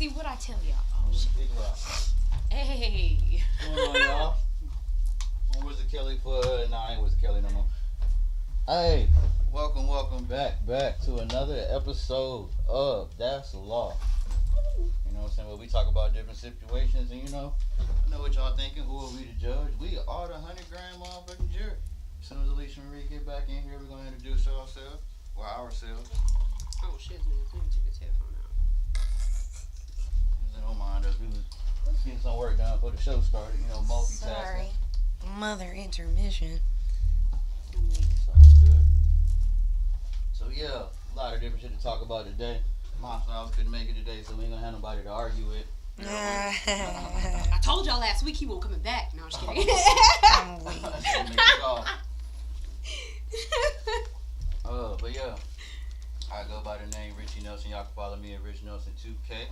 See what I tell y'all. Oh shit. Hey. What's going on, y'all? I'm Wizard Kelly for nah, I ain't Wizard Kelly no more. Hey, welcome back to another episode of That's the Law. You know what I'm saying? Where we talk about different situations, and I know what y'all thinking. Who are we to judge? We are the 100-gram motherfucking jury. As soon as Alicia Marie get back in here, we're gonna introduce ourselves. Oh shit, man. Let me take this headphone out. Don't mind us. We was getting some work done before the show started. Multitasking. Sorry. Mother intermission. Sounds good. So yeah, a lot of different shit to talk about today. Mom Styles couldn't make it today, so we ain't gonna have nobody to argue with. I told y'all last week he won't coming back. No, I'm just kidding. I'm weak. But yeah, I go by the name Richie Nelson. Y'all can follow me at Rich Nelson 2K.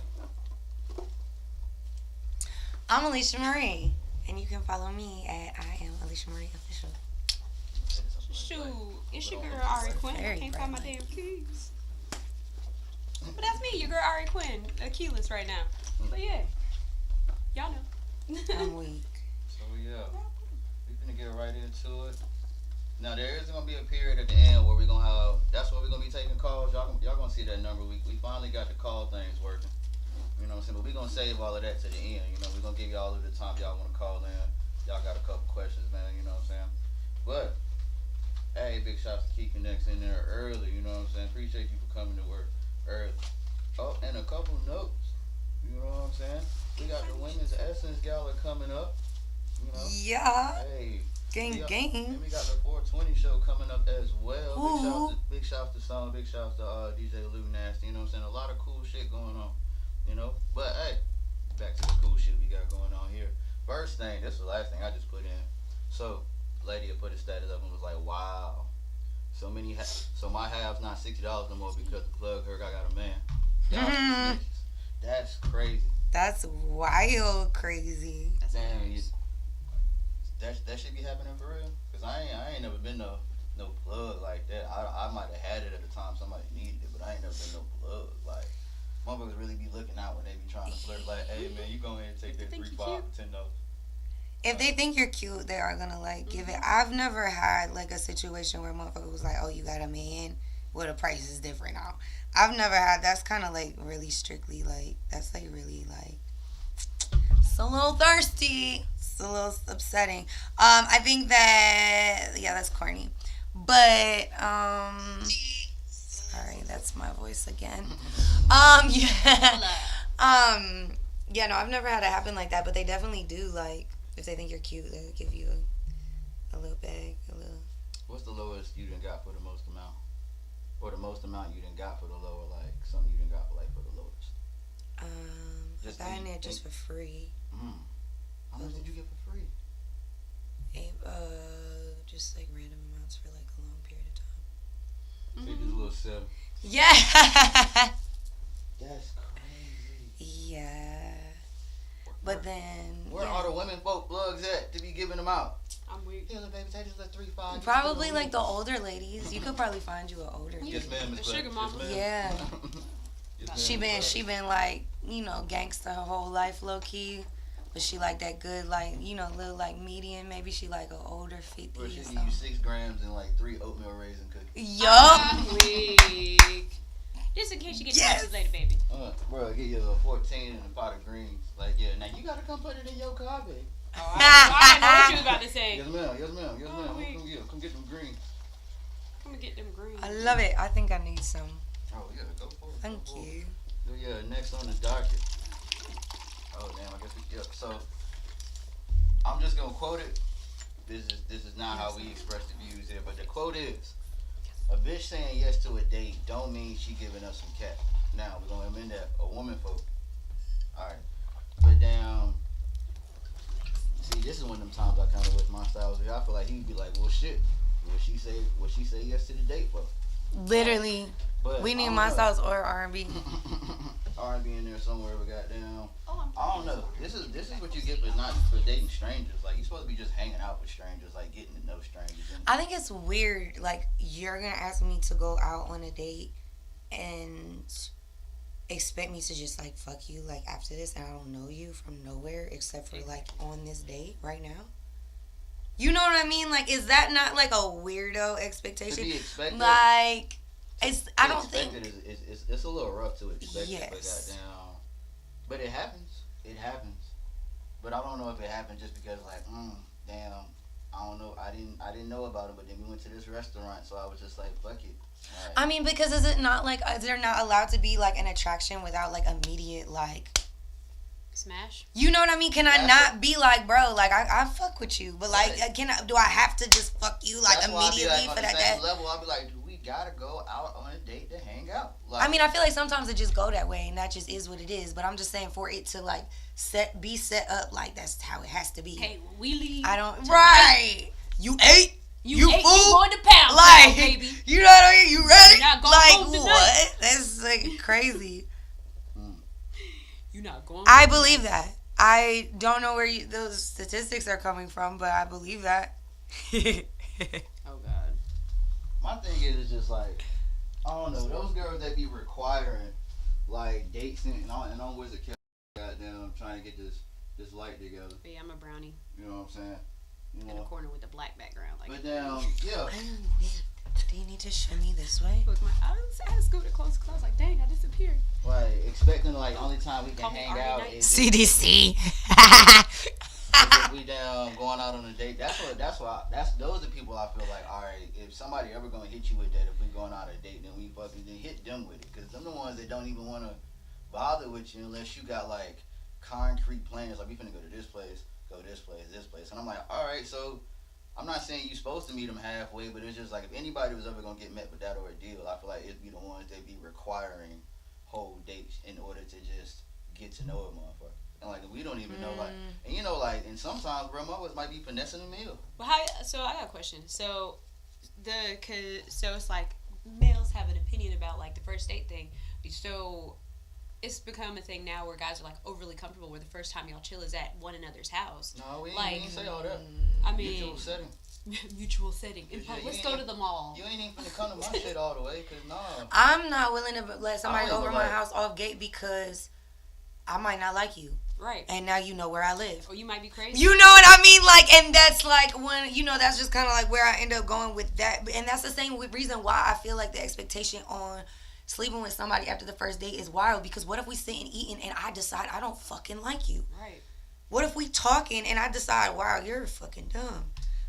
I'm Alicia Marie, and you can follow me at I am Alicia Marie Official. Shoot, it's your girl Ari Quinn. I can't find my damn keys. But that's me, your girl Ari Quinn, keyless right now. But yeah, y'all know. I'm weak. So yeah, we finna get right into it. Now there is gonna be a period at the end where we're gonna have. That's where we're gonna be taking calls. Y'all gonna see that number. We finally got the call things working. You know what I'm saying? But we're gonna save all of that to the end. We're gonna give y'all a little time y'all wanna call in. Y'all got a couple questions, man. You know what I'm saying? But hey, big shouts to Key Connects in there early. You know what I'm saying? Appreciate you for coming to work early. Oh, and a couple notes. You know what I'm saying? We got the Women's Essence Gala coming up. Yeah. Hey. Gang. And we got the 420 show coming up as well. Ooh. Big shouts to Song. Big shouts to DJ Lou Nasty. You know what I'm saying? A lot of cool shit going on. But hey, back to the cool shit we got going on here. First thing, this is the last thing I just put in. So, lady had put a status up and was like, wow. So my half's not $60 no more because the plug her I got a man. Y'all That's crazy. That's wild crazy. Damn, that should be happening for real. Cause I ain't never been no plug like that. I might have had it at the time somebody needed it, but I ain't never been no plug. Like motherfuckers really be looking out when they be trying to flirt. Like, hey man, you go ahead and take that 3, 5, $10. If they think you're cute, they are gonna give it. I've never had a situation where motherfucker was like, "Oh, you got a man." Well, the price is different now. I've never had. That's kind of really strictly that's really it's a little thirsty. It's a little upsetting. I think that that's corny. But sorry, that's my voice again. Yeah, no, I've never had it happen like that, but they definitely do if they think you're cute, they'll give you a little bag, a little. What's the lowest you done got for the most amount? Or the most amount you done got for the lower, something you done got for the lowest? I got in there just for free. How much did you get for free? Just random amounts for a long period of time. So you just a little sip. Yeah. That's crazy. Yeah. But then where are the women folk plugs at to be giving them out? I'm weak. Yeah, look, baby, take just 3, 5. Probably the older ladies. You could probably find you an older lady. Yes, ma'am. The sugar mama. Yeah. Yes, ma'am. She been gangster her whole life, low key. But she that good, little medium. Maybe she an older 50 Bro, or she give something. you 6 grams and 3 oatmeal raisin cookies. Yup. I'm weak. Just in case you get questions later, baby. Bro, I get you a 14 and a pot of greens. Now you gotta come put it in your car, baby. Oh, I didn't know what you was about to say. Yes, ma'am. Come get them greens. Come and get them greens. I love it. I think I need some. Oh, yeah, go for it. Thank you. So, yeah, next on the docket. Oh, damn, I guess so, I'm just gonna quote it. This is not how we express the views here, but the quote is, a bitch saying yes to a date don't mean she giving us some cat. Now, we're gonna amend that. A woman folk. Alright. But damn. See, this is one of them times I kind of wish my style was here. I feel like he'd be like, well, shit. What she say yes to the date for? Literally. But We need my styles or R&B. R&B in there somewhere. We got down. I don't know. This is what you get for not for dating strangers. You're supposed to be just hanging out with strangers, getting to know strangers. I think it's weird. You're gonna ask me to go out on a date, and expect me to just like fuck you like after this and I don't know you from nowhere except for like on this date right now? You know what I mean? Like, is that not like a weirdo expectation? To be expected. Like, I don't think. It's a little rough to expect Yes. it, but goddamn. But it happens. It happens. But I don't know if it happened just because like, damn, I don't know. I didn't know about it, but then we went to this restaurant, so I was just like, fuck it. Right. I mean, because is it not like, is there not allowed to be like an attraction without like immediate like smash? You know what I mean? Can I not be like, bro, like I fuck with you, but like, do I have to just fuck you like immediately for that? That level, I'll be like, do we gotta go out on a date to hang out? Like, I mean, I feel like sometimes it just go that way, and that just is what it is. But I'm just saying, for it to like be set up like that's how it has to be. Hey, when we leave, I don't right. You ate. You ate, fool? you going to pound, like, baby. You know what I mean? You ready? You're not going like home tonight. What? That's like crazy. You're not going. I believe that. I don't know where those statistics are coming from, but I believe that. Oh God. My thing is just like, I don't know, those girls that be requiring like dates and I'm with a kid, goddamn, trying to get this light together. But yeah, I'm a brownie. You know what I'm saying? You know. In the corner with the black background, like. But yeah. Do you need to show me this way? With my, I was Scooter close because I was like, dang, I disappeared. Right, expecting like only time we can hang out is CDC. if we down going out on a date. That's those are people I feel like, all right, if somebody ever gonna hit you with that, if we going out on a date, then we fucking then hit them with it, because them the ones that don't even want to bother with you unless you got like concrete plans, like we finna go to this place, this place, and I'm like, all right, so. I'm not saying you're supposed to meet them halfway, but it's just like if anybody was ever gonna get met with that or a deal, I feel like it'd be the ones that be requiring whole dates in order to just get to know a motherfucker. And like we don't even know, like, and you know, like, and sometimes bro, mothers might be finessing a meal. Well, so I got a question. So it's like males have an opinion about like the first date thing. So it's become a thing now where guys are like overly comfortable where the first time y'all chill is at one another's house. No, we like, ain't say all that. I mean, mutual setting. Mutual setting. Let's go to the mall. You ain't even finna come to my shit all the way, cause no. I'm not willing to let somebody over my house off gate because I might not like you. Right. And now you know where I live. Or you might be crazy. You know what I mean? Like, and that's like when, you know, that's just kind of like where I end up going with that. And that's the same reason why I feel like the expectation on sleeping with somebody after the first date is wild, because what if we sit and eating and I decide I don't fucking like you? Right. What if we talking and I decide, wow, you're fucking dumb,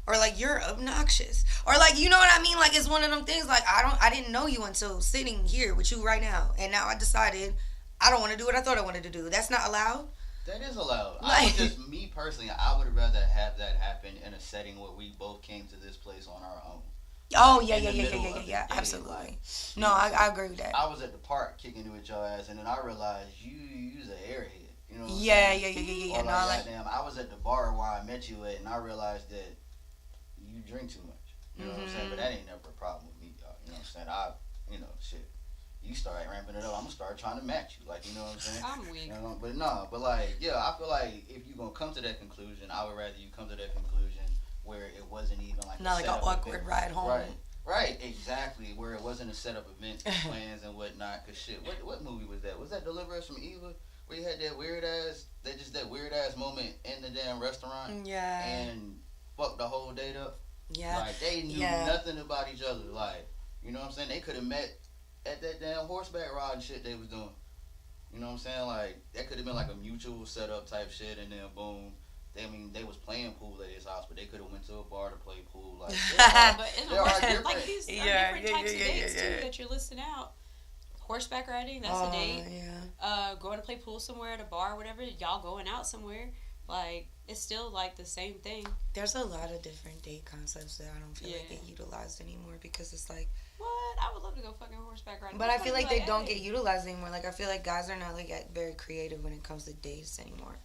or like you're obnoxious, or like, you know what I mean? Like, it's one of them things like I didn't know you until sitting here with you right now, and now I decided I don't want to do what I thought I wanted to do. That's not allowed. That is allowed. Like, I would just, me personally, I would rather have that happen in a setting where we both came to this place on our own. Oh, yeah. Absolutely. No, I agree with that. I was at the park kicking it with your ass, and then I realized you's an airhead. You know what I'm Yeah. saying? Or like, goddamn, I was at the bar where I met you at, and I realized that you drink too much. You know what I'm saying? But that ain't never a problem with me, y'all. You know what I'm saying? Shit. You start ramping it up, I'm gonna start trying to match you. Like, you know what I'm saying? I'm weak. You know, but like, yeah, I feel like if you're gonna come to that conclusion, I would rather you come to that conclusion where it wasn't even like not like an awkward ride home. Right, exactly. Where it wasn't a set up event plans and whatnot. Cause shit, what movie was that? Was that Deliver Us from Evil? Where you had that weird ass moment in the damn restaurant. Yeah. And fucked the whole date up. Yeah. Like they knew nothing about each other. Like, you know what I'm saying? They could have met at that damn horseback ride and shit they was doing. You know what I'm saying? Like, that could have been like a mutual setup type shit, and then boom. They was playing pool at his house, but they could have went to a bar to play pool. Like, but there are different. Like these are different types of dates too that you're listing out. Horseback riding, that's a date. Yeah. Going to play pool somewhere at a bar, whatever. Y'all going out somewhere. Like, it's still like the same thing. There's a lot of different date concepts that I don't feel like get utilized anymore, because it's like, what? I would love to go fucking horseback riding. But I feel like they don't get utilized anymore. Like, I feel like guys are not like very creative when it comes to dates anymore.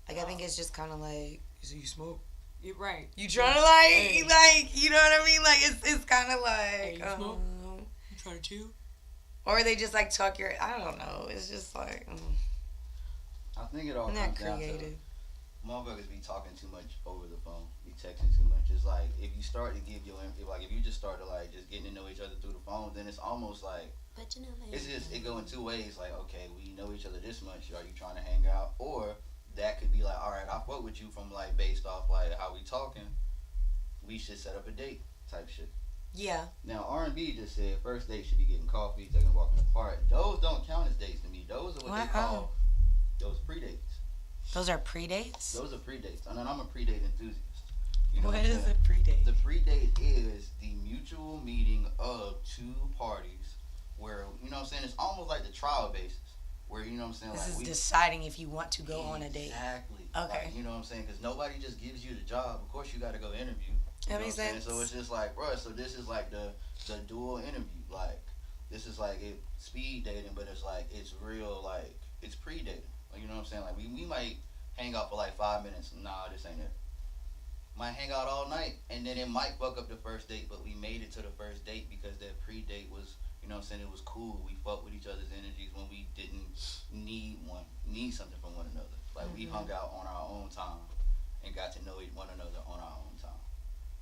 Like, I think it's just kind of like, so you smoke? You're right. You trying to like, you know what I mean? Like, it's kind of like, hey, you smoke? You trying to chill? Or they just like talk your, I don't know. It's just like, I think it all not comes creative. down to motherfuckers be talking too much over the phone, be texting too much. It's like if you start to give your, if you just start to like just getting to know each other through the phone, then it's almost like But you know, It's just it go in two ways. Like, okay, we know each other this much. Are you trying to hang out? Or that could be like, all right, I fuck with you from like based off like how we talking. We should set up a date type shit. Yeah. Now R&B just said first date should be getting coffee, taking a walk in the park. Those don't count as dates to me. Those are what they call those pre-dates. Those are pre-dates? Those are pre-dates. And I'm a pre-date enthusiast. You know what I'm is saying? a pre-date? The pre-date is the mutual meeting of two parties where, you know what I'm saying, it's almost like the trial basis. Where, you know what I'm saying, this like is deciding if you want to go on a date. Exactly. Okay. Like, you know what I'm saying? Because nobody just gives you the job. Of course, you got to go interview. That makes sense. So it's just like, bro, so this is like the dual interview. Like, this is like it speed dating, but it's like, it's real, like, it's pre-dating. Like, you know what I'm saying? Like, we might hang out for like 5 minutes. Nah, this ain't it. Might hang out all night, and then it might fuck up the first date, but we made it to the first date because that pre-date was, you know what I'm saying, it was cool. We fucked with each other's energies when we didn't need something from one another. Like, we hung out on our own time and got to know one another on our own time.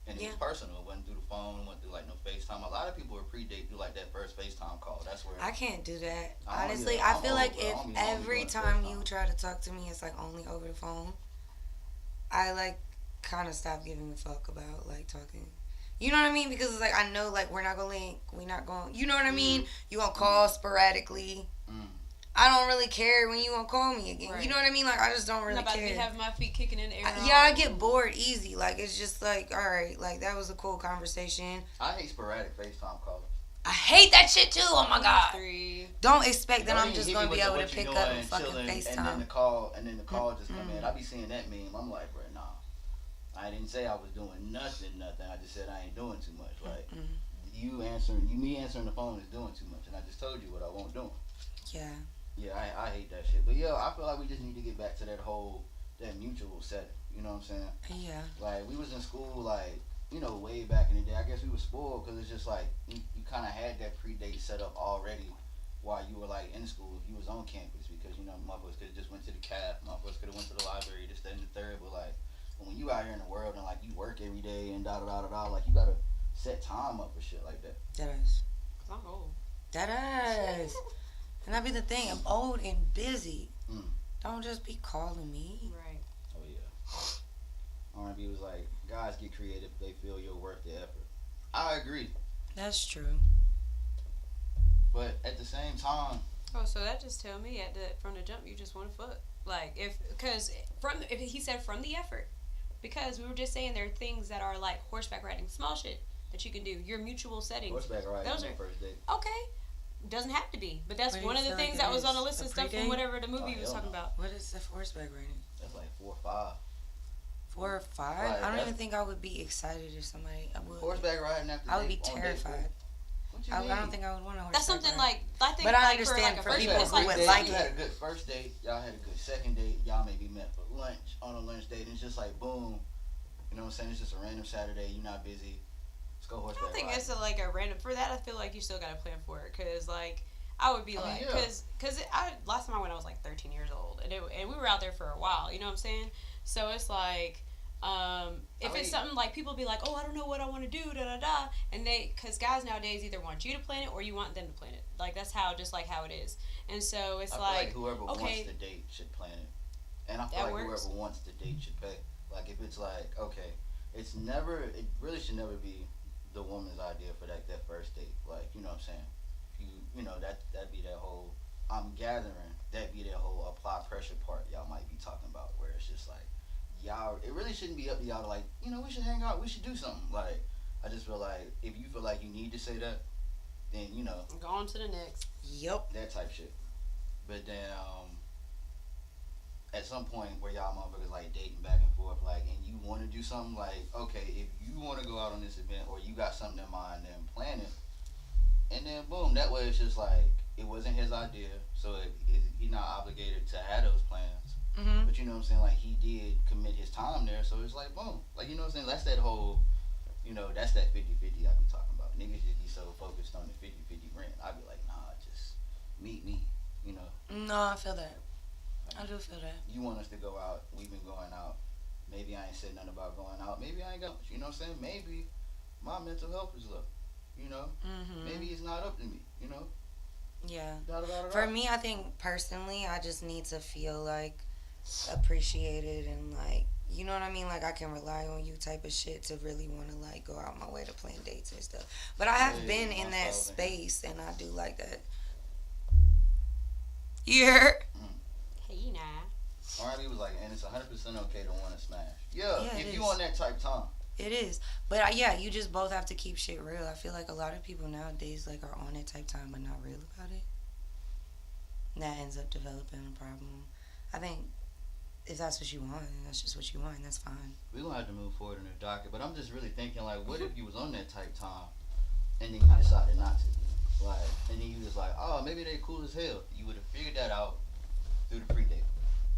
And it was personal. It wasn't through the phone. It wasn't through, like, no FaceTime. A lot of people would pre-date through, like, that first FaceTime call. That's where... I can't do that. I don't Honestly, either. I I'm feel old, like bro. if I don't be every doing time FaceTime. you try to talk to me, it's, like, only over the phone, I, like, kind of stop giving a fuck about, like, talking. You know what I mean? Because it's like, I know, like, we're not going to link. We're not going... You know what I mean? You going to call sporadically. I don't really care when you gonna call me again. Right. You know what I mean? Like, I just don't really care. Be having my feet kicking in the air. I get bored easy. Like, it's just like, all right, like, that was a cool conversation. I hate sporadic FaceTime calls. I hate that shit too. Oh my god. Don't expect that I'm just gonna be able to pick up and fucking FaceTime. And then the call just come in. I be seeing that meme. I'm like, bro, nah. I didn't say I was doing nothing. I just said I ain't doing too much. Like, me answering the phone is doing too much, and I just told you what I won't do. Yeah. Yeah, I hate that shit. But yeah, I feel like we just need to get back to that mutual setting. You know what I'm saying? Yeah. Like, we was in school, like, you know, way back in the day. I guess we was spoiled because it's just like, you kind of had that pre-date set up already while you were, like, in school. If you was on campus because, you know, motherfuckers could have just went to the CAF. Motherfuckers could have went to the library, this, that, and the third. But, like, when you out here in the world and, like, you work every day and da-da-da-da-da, like, you got to set time up for shit like that. That is. Because I'm old. That is. And that be the thing. I'm old and busy. Don't just be calling me. Right. Oh, yeah. R&B was like, guys get creative if they feel you're worth the effort. I agree. That's true. But at the same time... Oh, so that just tell me from the jump you just want to fuck. Like, if he said from the effort. Because we were just saying there are things that are like horseback riding, small shit that you can do. Your mutual settings. Horseback riding on the first date. Okay. Doesn't have to be, but that's one of the things that was on the list of stuff from whatever the movie was talking about. What is the horseback riding? That's like 4 or 5. 4 or 5? Like, I don't even think I would be excited if somebody. Horseback riding after I would be terrified. What you mean? I don't think I would want a horseback. That's something ride. I think. But I understand for people who would like it. You had a good first date. Y'all had a good second date. Y'all maybe met for lunch on a lunch date, and it's just like boom. You know what I'm saying? It's just a random Saturday. You're not busy. Let's go horseback. I don't think riding. it's a random. For that, I feel like you still got to plan for it, cause I would be cause last time I went I was like 13 years old, and we were out there for a while. You know what I'm saying? So it's like. It's something like people be like, oh, I don't know what I want to do, and because guys nowadays either want you to plan it or you want them to plan it. Like, that's how it is. And so it's I feel like whoever wants the date should plan it, and I feel like whoever wants the date should pay. Like, if it's like, okay, it really should never be the woman's idea for that first date. Like, you know what I'm saying? You know that be that whole, I'm gathering, that be that whole apply pressure part y'all might be talking about, where it's just like, y'all, it really shouldn't be up to y'all to like, you know, we should hang out, we should do something. Like, I just feel like if you feel like you need to say that, then, you know, go on to the next. Yep. That type shit. But then at some point where y'all motherfuckers like dating back and forth, like, and you want to do something, like, okay, if you want to go out on this event or you got something in mind, then plan it. And then boom, that way it's just like, it wasn't his idea, so he's not obligated to have those plans. Mm-hmm. But you know what I'm saying, like, he did commit his time there, so it's like, boom. Like, you know what I'm saying, that's that whole, you know, that's that 50-50 I be talking about. Niggas just be so focused on the 50-50 rent. I be like, nah, just meet me, you know. No, I feel that. I do feel that. You want us to go out, we've been going out. Maybe I ain't said nothing about going out. Maybe I ain't got, you know what I'm saying, maybe my mental health is low, you know. Mm-hmm. Maybe it's not up to me, you know. Yeah. Da, da, da, da, For da. me, I think personally, I just need to feel like appreciated and like, you know what I mean? Like I can rely on you type of shit to really want to like go out my way to plan dates and stuff. But I have Yeah, been in that myself, man. space and I do like that. Yeah. Hey, nah. R&B was like, and it's 100% okay to want to smash. Yeah, Yeah, it if you is. on that type time. It is. But yeah, you just both have to keep shit real. I feel like a lot of people nowadays like are on that type time but not real about it. And that ends up developing a problem. I think if that's what you want, then that's just what you want, and that's fine. We're going to have to move forward in the docket. But I'm just really thinking, like, what if you was on that type time and then you decided not to? Like, and then you just like, oh, maybe they cool as hell. You would have figured that out through the pre-date.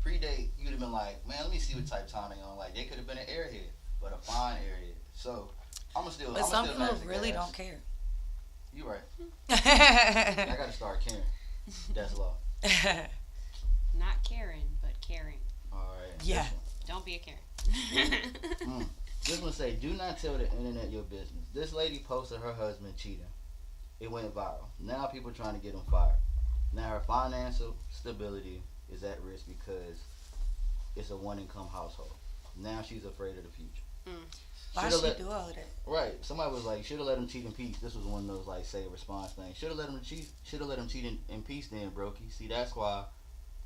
Pre-date, you'd have been like, man, let me see what type time they on. Like, they could have been an airhead, but a fine airhead. So, I'm still. But some people really don't care. You right. I got to start caring. That's law. Not Karen, but caring. All right. Yeah. This one. Don't be a Karen. This one say, do not tell the internet your business. This lady posted her husband cheating. It went viral. Now people trying to get him fired. Now her financial stability is at risk because it's a one-income household. Now she's afraid of the future. Why Shoulda she do all of that? Right. Somebody was like, should have let him cheat in peace. This was one of those like say a response things. Should have let him cheat. Should have let him cheat in peace. Then, brokey. See, that's why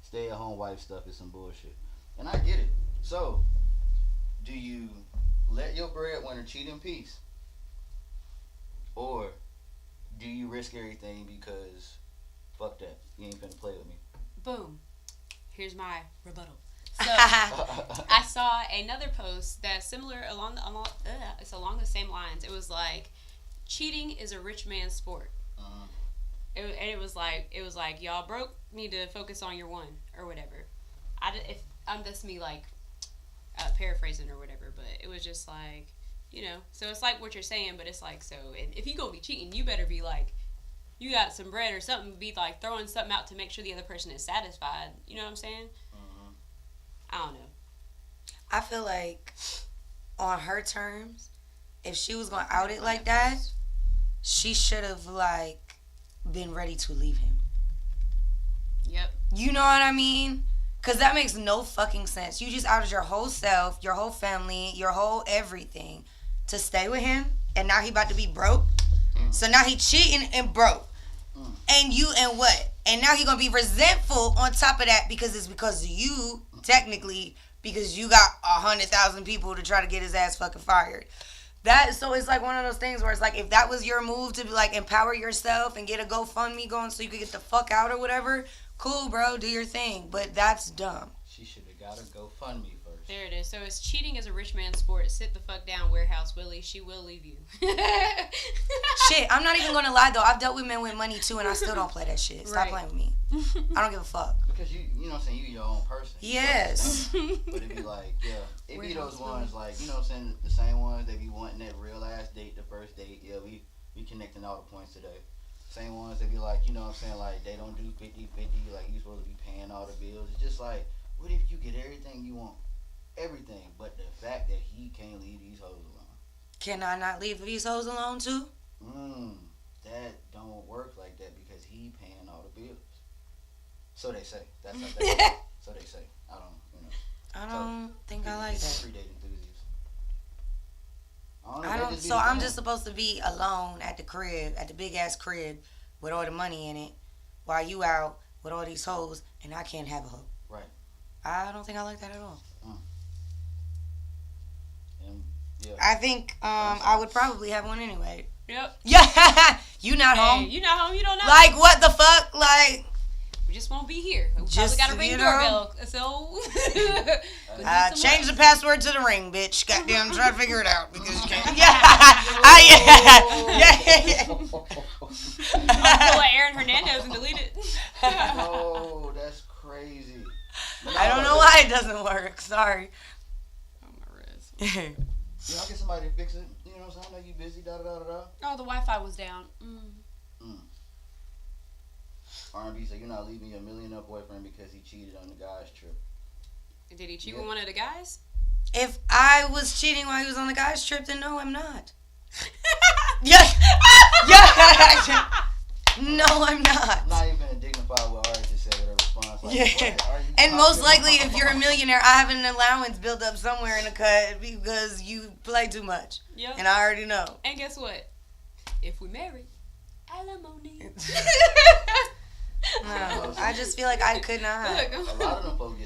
stay-at-home wife stuff is some bullshit. And I get it. So, do you let your breadwinner cheat in peace, or do you risk everything because fuck that, you ain't finna play with me? Boom. Here's my rebuttal. So I saw another post that's similar it's along the same lines. It was like, cheating is a rich man's sport. And it was like y'all broke need to focus on your one or whatever. That's me like paraphrasing or whatever, but it was just like, you know. So it's like what you're saying, but it's like, so if you gonna be cheating, you better be like, you got some bread or something, be like throwing something out to make sure the other person is satisfied. You know what I'm saying? I don't know. I feel like on her terms, if she was gonna out it like that, she should have like been ready to leave him. Yep. You know what I mean? Cause that makes no fucking sense. You just outed your whole self, your whole family, your whole everything to stay with him, and now he about to be broke. So now he cheating and broke. And what? And now he gonna be resentful on top of that because it's because of you, technically, because you got 100,000 people to try to get his ass fucking fired. So it's like one of those things where it's like, if that was your move to be like empower yourself and get a GoFundMe going so you could get the fuck out or whatever, cool, bro, do your thing. But that's dumb. She should have got a GoFundMe first. There it is. So it's cheating is a rich man's sport. Sit the fuck down, Warehouse Willie. She will leave you. Shit, I'm not even gonna lie though. I've dealt with men with money too, and I still don't play that shit. Stop Right. playing with me. I don't give a fuck. Because you know what I'm saying, you your own person. Yes. But it'd be like, yeah, it'd be those ones like, you know what I'm saying, the same ones they be wanting that real ass date, the first date. Yeah, we connecting all the points today. Same ones that be like, you know what I'm saying, like they don't do 50-50, like you supposed to be paying all the bills. It's just like, what if you get everything you want? Everything, but the fact that he can't leave these hoes alone. Can I not leave these hoes alone too? That don't work like that because he paying all the bills. So they say. That's so they say. I don't, you know. I don't think I like that. Free date enthusiasts. I don't. So I'm just supposed to be alone at the crib, at the big ass crib, with all the money in it, while you out with all these hoes, and I can't have a hoe. Right. I don't think I like that at all. And, yeah. I think I would probably have one anyway. Yep. Yeah, you not home. Hey, you not home. You don't know. Like what the fuck? Like we just won't be here. We Just, probably got a ring you know. doorbell. So change the password to the ring, bitch. Goddamn, try to figure it out because you can't. Yeah. I'll pull Aaron Hernandez and delete it. Oh, that's crazy. I don't know why it doesn't work. Sorry. Oh my wrist. You know, I'll get somebody to fix it. You know what I'm saying? I know you busy, da-da-da-da-da. Oh, the Wi-Fi was down. R&B said, you're not leaving your millionaire boyfriend because he cheated on the guy's trip. Did he cheat with one of the guys? If I was cheating while he was on the guy's trip, then no, I'm not. Yeah. No, I'm not. I'm not even gonna dignify what Ari just said with her response. Like, Yeah. what are you And most talking likely, about? if you're a millionaire, I have an allowance built up somewhere in the cut because you play too much. Yep. And I already know. And guess what? If we marry, alimony. No, I just feel like I could not. A lot of them folks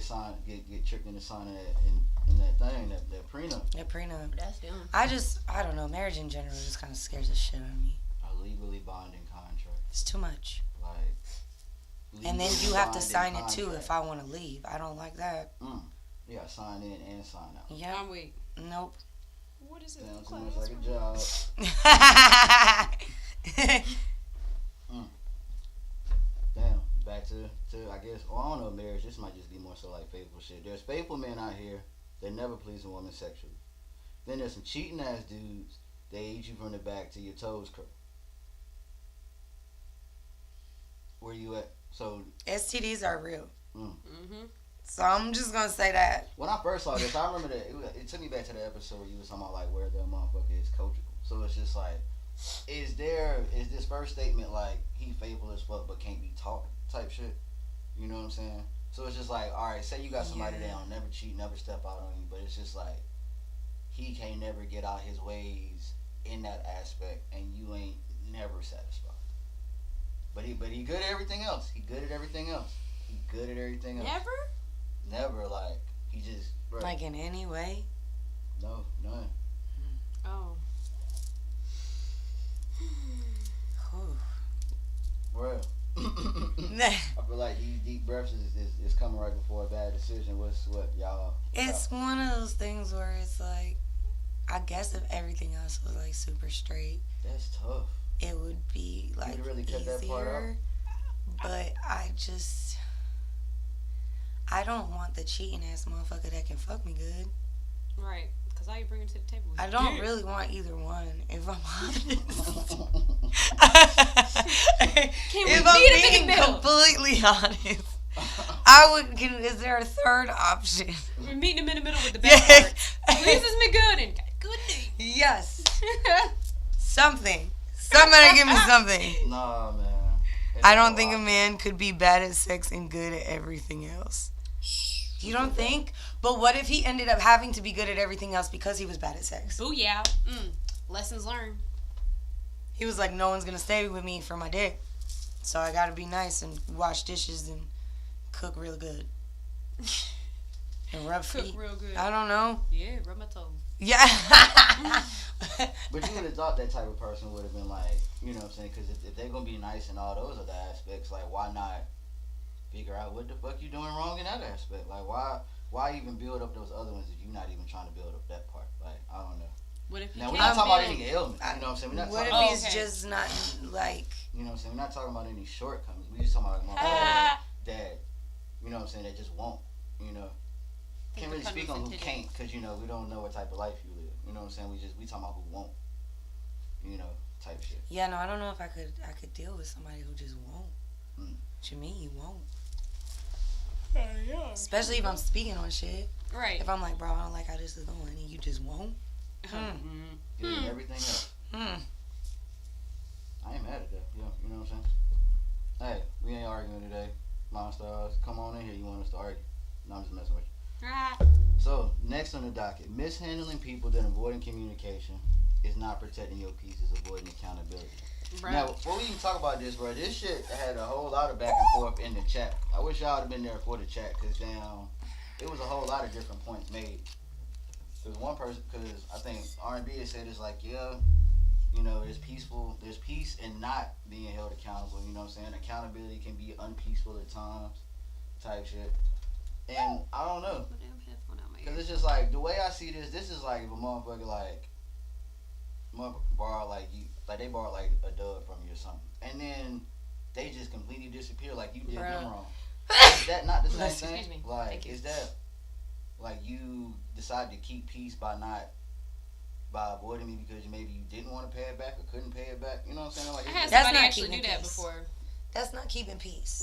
get tricked into signing in that thing, that prenup. Yeah, prenup. That's them. I don't know. Marriage in general just kind of scares the shit out of me. A legally binding contract. It's too much. Like. And then legally you have to binding sign it too contract. if I want to leave. I don't like that. You gotta sign in and sign out. Yeah. I'm weak. Nope. What is it? Sounds too Class? much like a job. Damn. Back to I guess. Well, I don't know marriage. This might just be more so like faithful shit. There's faithful men out here that never please a woman sexually. Then there's some cheating ass dudes. They eat you from the back till your toes curl. Where you at? So STDs are real. Mm-hmm. So I'm just gonna say that. when I first saw this, I remember that it took me back to the episode where you was talking about like where the motherfucker is coachable. So it's just like, is this first statement like he faithful as fuck but can't be taught type shit? You know what I'm saying? So it's just like, all right, say you got somebody that don't never cheat, never step out on you, but it's just like he can't never get out his ways in that aspect, and you ain't never satisfied. But he good at everything else. He good at everything else. Never like he just bro, Like in any way. no none. Oh. Whew. Bro. I feel like these deep breaths is coming right before a bad decision. What y'all? It's one of those things where it's like, I guess if everything else was like super straight, That's tough. it would be like really cut that part out? easier. But I don't want the cheating ass motherfucker that can fuck me good. Right. Because all you bring to the table is I don't dick. really want either one, if I'm honest. Can we If I'm meet him in being the middle? completely honest, I would. Is there a third option? We're meeting him in the middle with the best Yes. parts. Pleases me good and got good name. Yes. Something. Somebody give me something. Nah, man. I don't think a man could be bad at sex and good at everything else. You don't think? But what if he ended up having to be good at everything else because he was bad at sex? Oh yeah. Lessons learned. He was like, no one's going to stay with me for my dick. So I got to be nice and wash dishes and cook real good. And rub Cook feet. real good. I don't know. Yeah, rub my toes. Yeah. But you would have thought that type of person would have been like, you know what I'm saying? Because if they're going to be nice in all those other aspects, like, why not figure out what the fuck you doing wrong in that aspect? Like, why even build up those other ones if you're not even trying to build up that part? Like, I don't know. What if you Now, we're can't not talking about build- any ailments, you know what I'm saying? We're not What talking if about, he's okay. just not like... you know what I'm saying? We're not talking about any shortcomings. We just talking about like, motherfuckers that, you know what I'm saying, that just won't, you know. Can't really speak on who can't, because, you know, we don't know what type of life you live. You know what I'm saying? We talking about who won't, you know, type shit. Yeah, no, I don't know if I could deal with somebody who just won't. What you mean you won't? Yeah. Especially if I'm speaking on shit. Right. If I'm like, bro, I don't like how this is going, and you just won't. Getting everything else. I ain't mad at that. Yeah, you know what I'm saying? Hey, we ain't arguing today. Monsters, come on in here. You want us to argue? No, I'm just messing with you. Ah. So, next on the docket, mishandling people that avoiding communication is not protecting your peace, is avoiding accountability. Bro. Now, before we even talk about this, bro, this shit had a whole lot of back and forth in the chat. I wish y'all would have been there for the chat, because it was a whole lot of different points made. There's one person, because I think R&B had said it's like, yeah, you know, there's peace in not being held accountable, you know what I'm saying? Accountability can be unpeaceful at times, type shit. And I don't know. Put damn headphone out my ear. Because it's just like, the way I see this is like if a motherfucker borrow like you, like they borrow like a dub from you or something. And then they just completely disappear like you did them wrong. Is that not the same Excuse thing? me. Like, Thank you. is that like you decide to keep peace by avoiding me because maybe you didn't want to pay it back or couldn't pay it back? You know what I'm saying? Like, I had That's somebody not actually do keeping that peace. before. That's not keeping peace.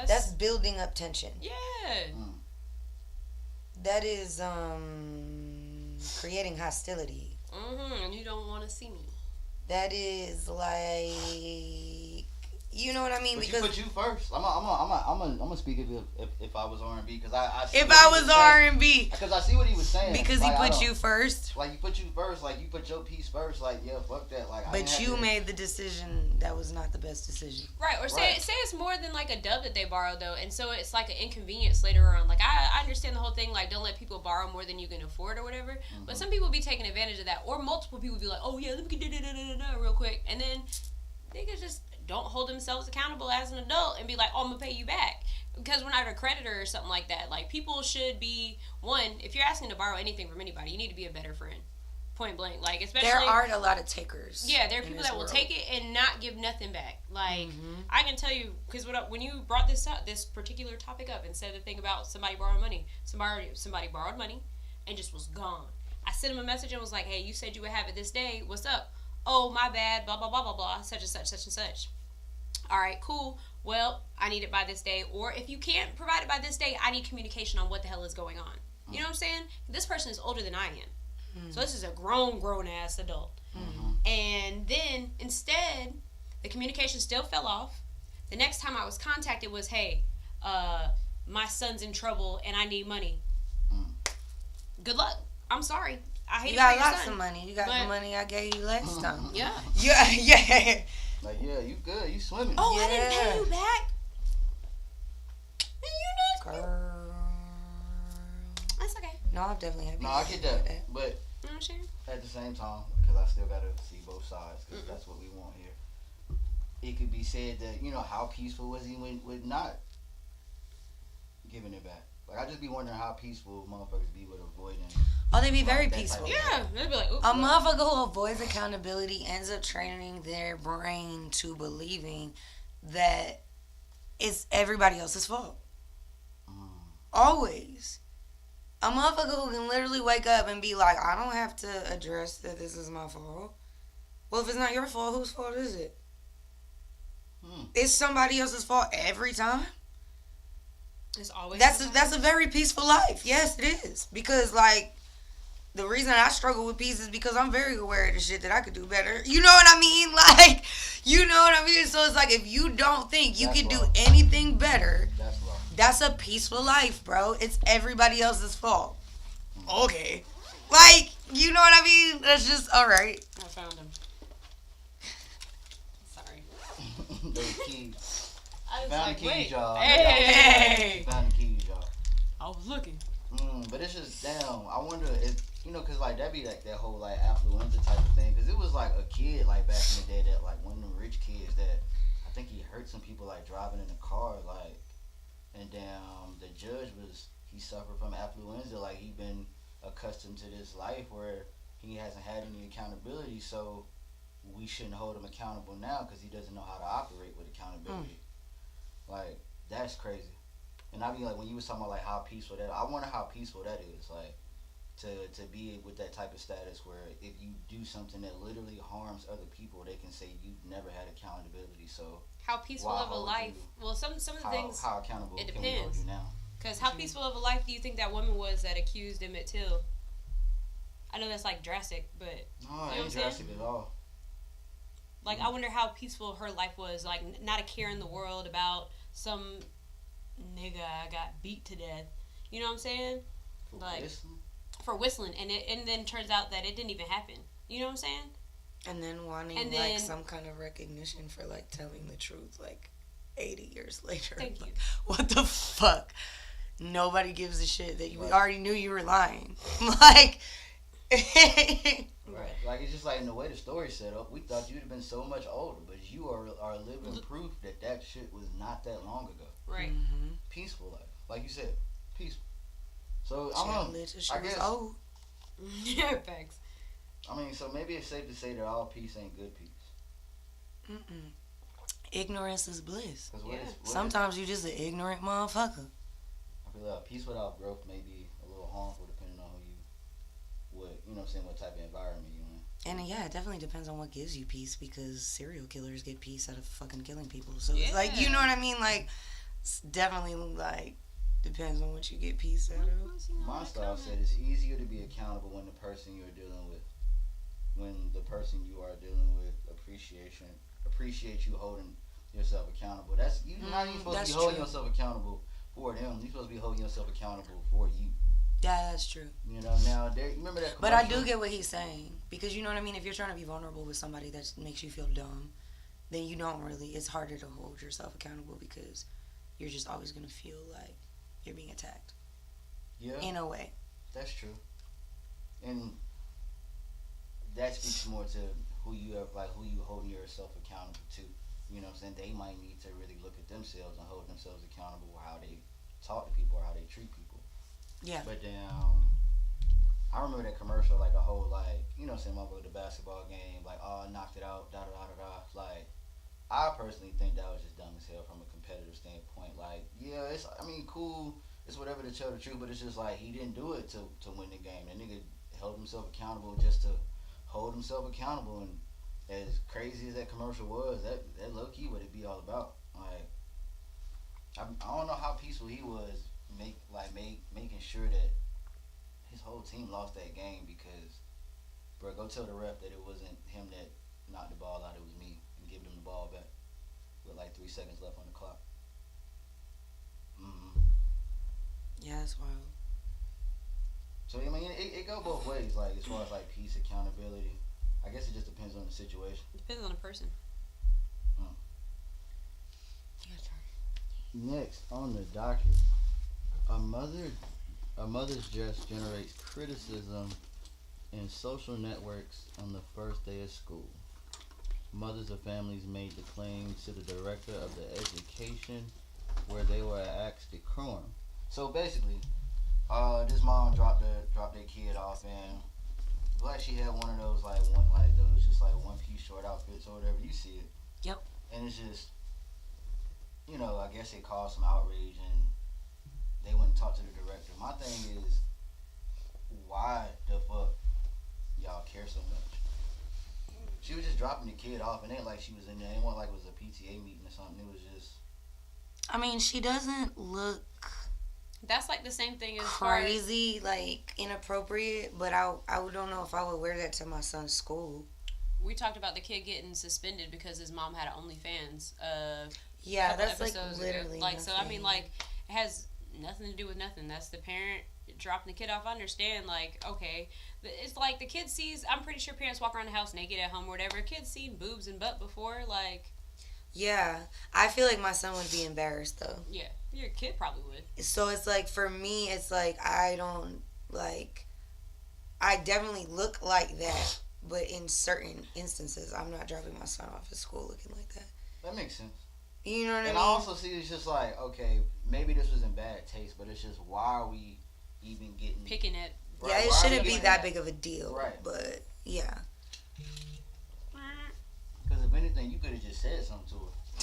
That's building up tension. yeah. That is creating hostility. And you don't want to see me. That is like you know what I mean? But Because you put you first. I'm gonna speak if I was R&B because I see if what I he was saying. R&B, Because I see what he was saying. because like, he put you first. Like you put you first. Like you put your piece first. Like yeah, fuck that. Like But you made the decision that was not the best decision. Right, or say it's more than like a dub that they borrowed though, and so it's like an inconvenience later on. Like I understand the whole thing, like don't let people borrow more than you can afford or whatever. Mm-hmm. But some people be taking advantage of that, or multiple people be like, oh yeah, let me get da real quick, and then niggas just don't hold themselves accountable as an adult and be like, oh, I'm gonna pay you back because we're not a creditor or something like that. Like people should be if you're asking to borrow anything from anybody, you need to be a better friend. Point blank, like especially there aren't a lot of takers. Yeah, there are people that will take it and not give nothing back. Like I can tell you, because when you brought this particular topic up and said the thing about somebody borrowing money, somebody borrowed money and just was gone. I sent him a message and was like, hey, you said you would have it this day. What's up? Oh, my bad. Blah blah blah blah blah. Such and such, such and such. All right, cool. Well, I need it by this day, or if you can't provide it by this day, I need communication on what the hell is going on. You know what I'm saying? This person is older than I am. So this is a grown ass adult. And then instead, the communication still fell off. The next time I was contacted was, hey, my son's in trouble and I need money. Good luck. I'm sorry. I hate it for your son. You got lots of money. You got the money I gave you last time. Yeah. Yeah. Like, yeah, you good. You swimming. Oh, yeah. I didn't pay you back? You know, girl. That's okay. No, I'm definitely happy. No, I get that. But at the same time, because I still got to see both sides, because that's what we want here. It could be said that, you know, how peaceful was he with not giving it back? Like, I just be wondering how peaceful motherfuckers be with avoiding. Oh, they be very peaceful. Yeah, they'd be like, oops. A motherfucker who avoids accountability ends up training their brain to believing that it's everybody else's fault. Always. A motherfucker who can literally wake up and be like, I don't have to address that this is my fault. Well, if it's not your fault, whose fault is it? It's somebody else's fault every time. It's always that's a very peaceful life. Yes, it is. Because, like, the reason I struggle with peace is because I'm very aware of the shit that I could do better. You know what I mean? Like, you know what I mean? So it's like, if you don't think you can do anything better, that's a peaceful life, bro. It's everybody else's fault. Okay. Like, you know what I mean? That's just, all right. I found him. Sorry. Those keys. I was found like, the keys, wait. y'all. Hey. Found the keys, y'all. I was looking. But it's just, damn, I wonder if, you know, because, like, that'd be, like, that whole, like, affluenza type of thing. Because it was, like, a kid, like, back in the day that, like, one of them rich kids that, I think he hurt some people, like, driving in a car, like, and then the judge he suffered from affluenza, like, he'd been accustomed to this life where he hasn't had any accountability, so we shouldn't hold him accountable now because he doesn't know how to operate with accountability. Like, that's crazy. And I mean, like, when you was talking about, like, how peaceful that, I wonder how peaceful that is, like, to be with that type of status where if you do something that literally harms other people, they can say you've never had accountability, so how peaceful of a life, well, some of the things, how accountable it can we hold depends. you now? Because how peaceful of a life do you think that woman was that accused Emmett Till? I know that's, like, drastic, but no, it ain't drastic at all. Like, I wonder how peaceful her life was, like, not a care in the world about some nigga got beat to death. You know what I'm saying? For whistling, and then turns out that it didn't even happen. You know what I'm saying? And then wanting like some kind of recognition for like telling the truth, like 80 years later. Thank you. What the fuck? Nobody gives a shit that we already knew you were lying. Like, right. Like, it's just like in the way the story's set up, we thought you'd have been so much older, but you are living proof that shit was not that long ago. Right. Peaceful life, like you said, peaceful. So I guess. Oh. Yeah, thanks. I mean, so maybe it's safe to say that all peace ain't good peace. Ignorance is bliss. Yeah. Sometimes you just an ignorant motherfucker. I feel like peace without growth may be a little harmful depending on what type of environment you're in. And yeah, it definitely depends on what gives you peace, because serial killers get peace out of fucking killing people. So it's like, you know what I mean? Like, it's definitely like depends on what you get peace out of. My style said it's easier to be accountable when the person you are dealing with appreciates you holding yourself accountable. That's you. Not even supposed to be holding true. yourself accountable for them. You're supposed to be holding yourself accountable for you. Yeah, that's true. You know, now there. Remember that. But I do get what he's saying because you know what I mean. If you're trying to be vulnerable with somebody that makes you feel dumb, then you don't really. It's harder to hold yourself accountable because you're just always gonna feel like you're being attacked. Yeah. In a way. That's true. And that speaks more to who you have, like who you holding yourself accountable to. You know what I'm saying? They might need to really look at themselves and hold themselves accountable for how they talk to people or how they treat people. Yeah. But then I remember that commercial, like the whole like, you know what I'm saying, motherfucker, the basketball game, like, oh, I knocked it out, da da da da da. Like, I personally think that was just dumb as hell from a competitive standpoint. Like, yeah, it's, I mean, cool, it's whatever to tell the truth, but it's just like he didn't do it to win the game. That nigga held himself accountable just to hold himself accountable. And as crazy as that commercial was, that low key what it be all about. Like, I don't know how peaceful he was making sure that his whole team lost that game because, bro, go tell the ref that it wasn't him that knocked the ball out, it was me, and give them the ball back with like 3 seconds left on the clock. Mm-hmm. Yeah, that's wild. So I mean, it go both ways. Like as far as like peace, accountability. I guess it just depends on the situation. Depends on the person. Next on the docket, a mother's dress generates criticism in social networks on the first day of school. Mothers of families made the claim to the director of the education, where they were asked decorum. So basically, this mom dropped their kid off, and like she had one of those those just like one piece short outfits or whatever. You see it. Yep. And it's just, you know, I guess it caused some outrage, and they went and talked to the director. My thing is, why the fuck y'all care so much? She was just dropping the kid off, and it ain't like she was in there. It wasn't like it was a PTA meeting or something. It was just. I mean, she doesn't look. That's like the same thing as crazy, like inappropriate. But I don't know if I would wear that to my son's school. We talked about the kid getting suspended because his mom had OnlyFans. Yeah, that's like literally like nothing. So. I mean, like it has nothing to do with nothing. That's the parent dropping the kid off. I understand. Like, okay, it's like the kid sees. I'm pretty sure parents walk around the house naked at home or whatever. Kids seen boobs and butt before. Like, yeah, I feel like my son would be embarrassed though. Yeah, your kid probably would. So it's like for me, it's like I don't like. I definitely look like that. But in certain instances, I'm not dropping my son off at school looking like that. That makes sense. You know what I mean? And I also see it's just like, okay, maybe this was in bad taste, but it's just why are we even picking it? Right, yeah, it shouldn't be that big of a deal. Right. But yeah. Because if anything, you could have just said something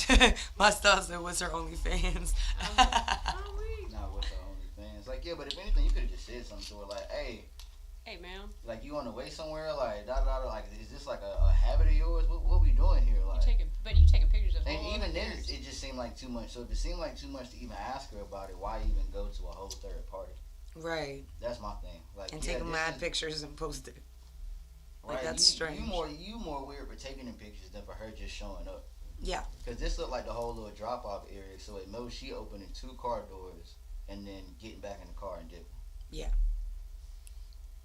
to her. My stuff said, "What's her OnlyFans?" Nah, what's her OnlyFans? Like, yeah, but if anything, you could have just said something to her, like, Hey, ma'am. Like, you on the way somewhere? Like, da da da. Like, is this like a habit of yours? What we doing here? Like, you taking pictures of. And even then, it just seemed like too much. So if it seemed like too much to even ask her about it, why even go to a whole third party? Right. That's my thing. Like, and take mad pictures and post it. Like, right. that's strange. You more weird for taking them pictures than for her just showing up. Yeah. Because this looked like the whole little drop off area. So it knows she opening 2 car doors and then getting back in the car and dipping. Yeah.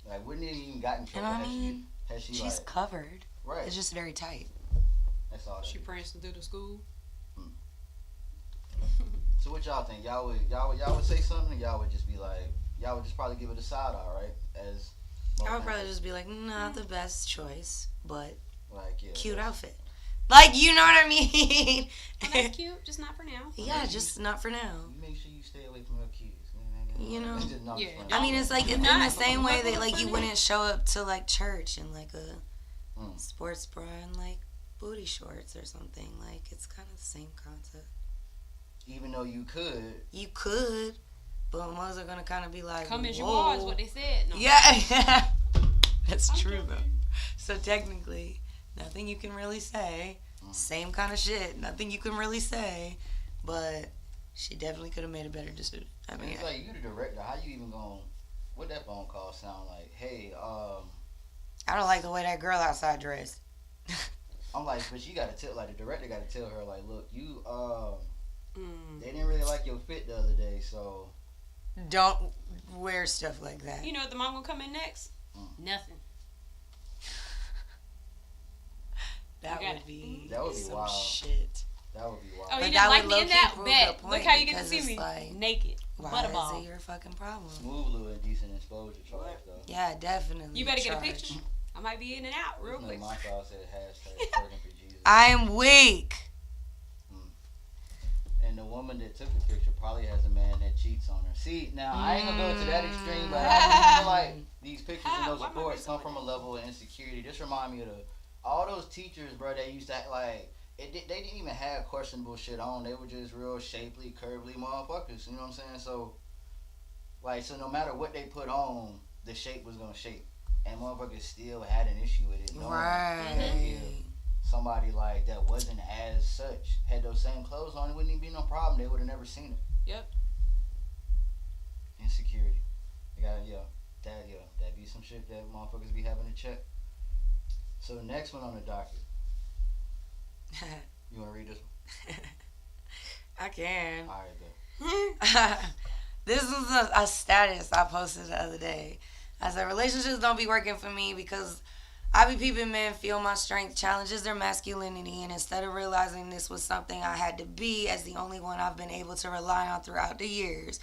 Like, wouldn't it even gotten trouble? And I mean, she's like, covered. Right. It's just very tight. That's all. She prancing through the school. So what y'all think? Y'all would say something, or y'all would just be like, y'all would just probably give it a side eye, right? As I would probably just be like, not the best choice, but like, yeah, cute outfit. Like, you know what I mean? Oh, that's cute, just not for now. Yeah, just not for now. You make sure you stay away from her kids. You know? Yeah. I mean, it's like in the same way that like you wouldn't show up to like church in like a sports bra and like booty shorts or something. Like, it's kind of the same concept. Even though you could. You could, but most are gonna kind of be like, come as you are is what they said. No. Yeah, that's true though. So technically, nothing you can really say. Same kind of shit. Nothing you can really say, but she definitely could have made a better decision. I mean, it's like, you the director. How you even gonna? What that phone call sound like? Hey, I don't like the way that girl outside dressed. I'm like, but you gotta tell, like, the director gotta tell her, like, look, you, Mm. they didn't really like your fit the other day, so. Don't wear stuff like that. You know what the mom gonna come in next? Nothing. That Okay. would be That would be some wild. shit. That would be wild. Oh, you But didn't that like would me in low-key that? prove Bet. the point Look how you get to because see it's me like, naked. Why Butterball. is it your fucking problem? Smooth little indecent exposure charge, though. Yeah, definitely. You better get a charge. picture. I might be in and out real You know, quick. my file said hashtag twerking for Jesus. I am weak. And the woman that took the picture probably has a man that cheats on her. See, now I ain't gonna go to that extreme, but I feel like these pictures and those Why am I reports doing come from a level of insecurity. Just remind me of all those teachers, bro. They used to act like they didn't even have questionable shit on. They were just real shapely, curvy motherfuckers. You know what I'm saying? So, like, so no matter what they put on, the shape was gonna shape, and motherfuckers still had an issue with it. knowing that Right. somebody like that wasn't as such had those same clothes on, it wouldn't even be no problem. They would have never seen it. Yep. Insecurity. You gotta, that be some shit that motherfuckers be having to check. So the next one on the docket. You wanna read this one? I can. Alright, bet. This was a status I posted the other day. I said, relationships don't be working for me because I be peeping men feel my strength, challenges their masculinity, and instead of realizing this was something I had to be as the only one I've been able to rely on throughout the years,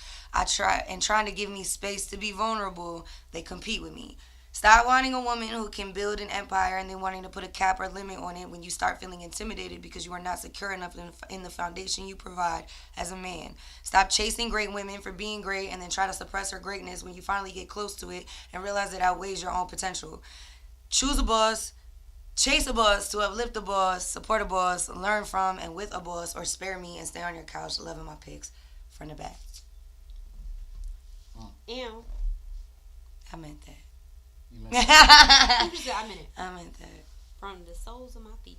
trying to give me space to be vulnerable, they compete with me. Stop wanting a woman who can build an empire and then wanting to put a cap or limit on it when you start feeling intimidated because you are not secure enough in the foundation you provide as a man. Stop chasing great women for being great and then try to suppress her greatness when you finally get close to it and realize it outweighs your own potential. Choose a boss, chase a boss to uplift a boss, support a boss, learn from and with a boss, or spare me and stay on your couch loving my pics from the back. Ew. I meant that. You meant I You said I meant it. meant that. From the soles of my feet.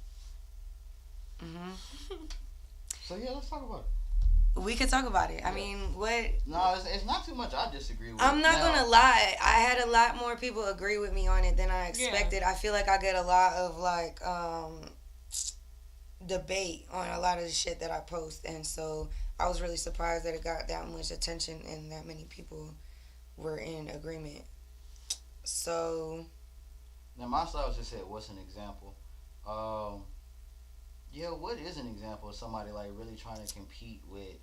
So yeah, let's talk about it. We could talk about it. I mean, what? No, it's not too much I disagree with. I'm not Now, gonna lie. I had a lot more people agree with me on it than I expected. I feel like I get a lot of like debate on a lot of the shit that I post, and so I was really surprised that it got that much attention and that many people were in agreement. So Now my style just said, what's an example? Yeah, what is an example of somebody like really trying to compete with,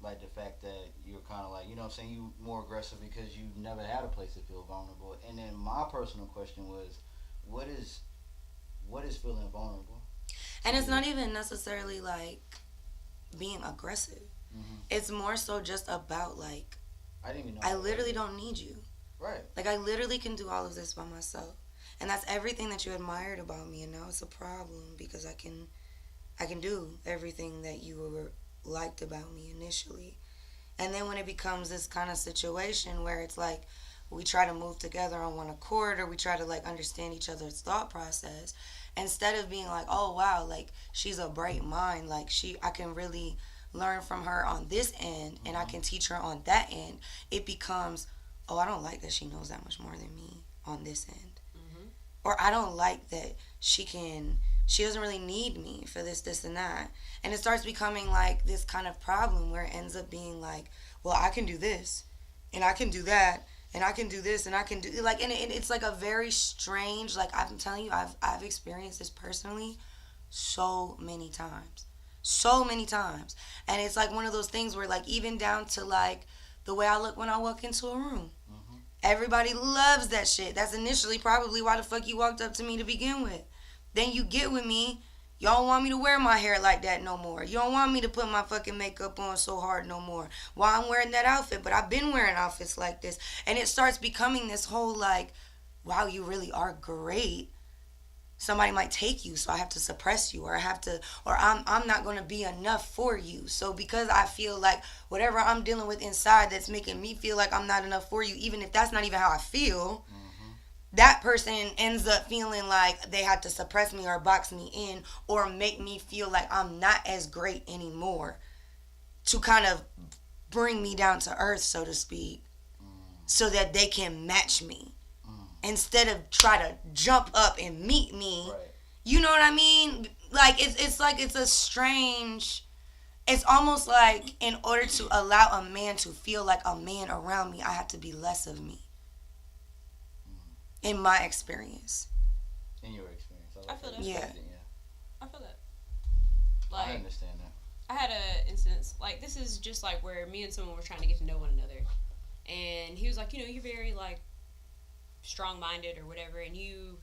like, the fact that you're kind of like, you know what I'm saying, you more aggressive because you never had a place to feel vulnerable. And then my personal question was, what is feeling vulnerable? and it's not even necessarily like being aggressive. Mm-hmm. It's more so just about like I didn't even know. I literally don't need you. Right. Like, I literally can do all of this by myself. And that's everything that you admired about me. And now it's a problem because I can do everything that you were liked about me initially. And then when it becomes this kind of situation where it's like we try to move together on one accord, or we try to like understand each other's thought process, instead of being like, oh wow, like she's a bright mind, like I can really learn from her on this end and I can teach her on that end, it becomes, oh, I don't like that she knows that much more than me on this end. Or I don't like that she doesn't really need me for this, and that. And it starts becoming like this kind of problem where it ends up being like, well, I can do this, and I can do that, and I can do this, and I can do, like, and it's like a very strange, like, I'm telling you, I've experienced this personally so many times. And it's like one of those things where, like, even down to, like, the way I look when I walk into a room. Everybody loves that shit. That's initially probably why the fuck you walked up to me to begin with. Then you get with me, you don't want me to wear my hair like that no more. You don't want me to put my fucking makeup on so hard no more. Why I'm wearing that outfit, but I've been wearing outfits like this. And it starts becoming this whole like, wow, you really are great. Somebody might take you, so I have to suppress you, or I'm not going to be enough for you. So because I feel like whatever I'm dealing with inside that's making me feel like I'm not enough for you, even if that's not even how I feel, that person ends up feeling like they have to suppress me or box me in or make me feel like I'm not as great anymore to kind of bring me down to earth, so to speak, so that they can match me. instead of try to jump up and meet me. Right. You know what I mean? Like it's like it's a strange. It's almost like in order to allow a man to feel like a man around me, I have to be less of me. In my experience. In your experience. I feel that. Yeah. I feel that. I understand that. I had an instance, like, this is just, like, where me and someone were trying to get to know one another. And he was like, you're very, like, strong-minded or whatever, and you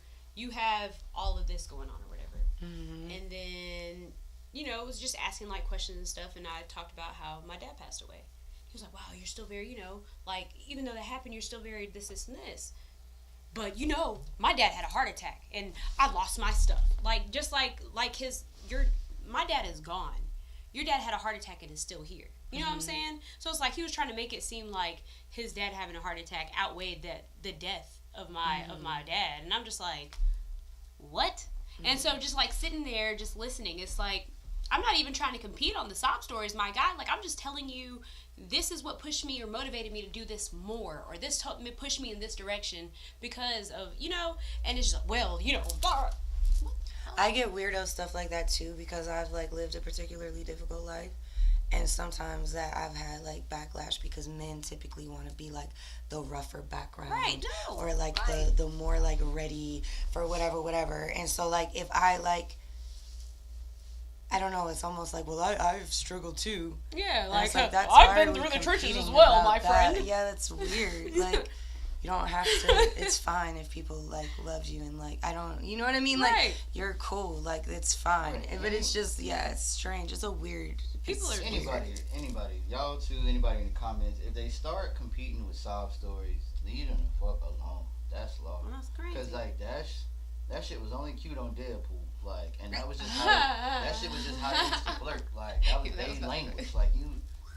have all of this going on or whatever. Mm-hmm. And then, it was just asking, like, questions and stuff, and I talked about how my dad passed away. He was like, wow, you're still very, like, even though that happened, you're still very this, and this. But, my dad had a heart attack, and I lost my stuff. Like, just like my dad is gone. Your dad had a heart attack and is still here. You know what I'm saying? So it's like he was trying to make it seem like his dad having a heart attack outweighed the death of my dad. And I'm just like, what? And so just like sitting there just listening, it's like, I'm not even trying to compete on the sob stories, my guy. Like, I'm just telling you, this is what pushed me or motivated me to do this more, or this pushed me in this direction because of, and it's just like, well, I get weirdo stuff like that too because I've like lived a particularly difficult life, and sometimes that I've had like backlash because men typically want to be like the rougher background, right? No, or like the more like ready for whatever, and so like if I like, I don't know, it's almost like, well, I've struggled too. Yeah, like I've been through the trenches as well, my friend. Yeah, that's weird. Like. You don't have to, it's fine if people, like, love you and, like, I don't, you know what I mean? Like, right. You're cool. Like, it's fine. Right. But it's just, it's strange. It's a weird. People are anybody, y'all too, anybody in the comments, if they start competing with sob stories, leave them the fuck alone. That's law. Well, that's crazy. Because, like, that shit was only cute on Deadpool. Like, and that was just how that shit was just how they used to flirt. Like, that was their language. Like, you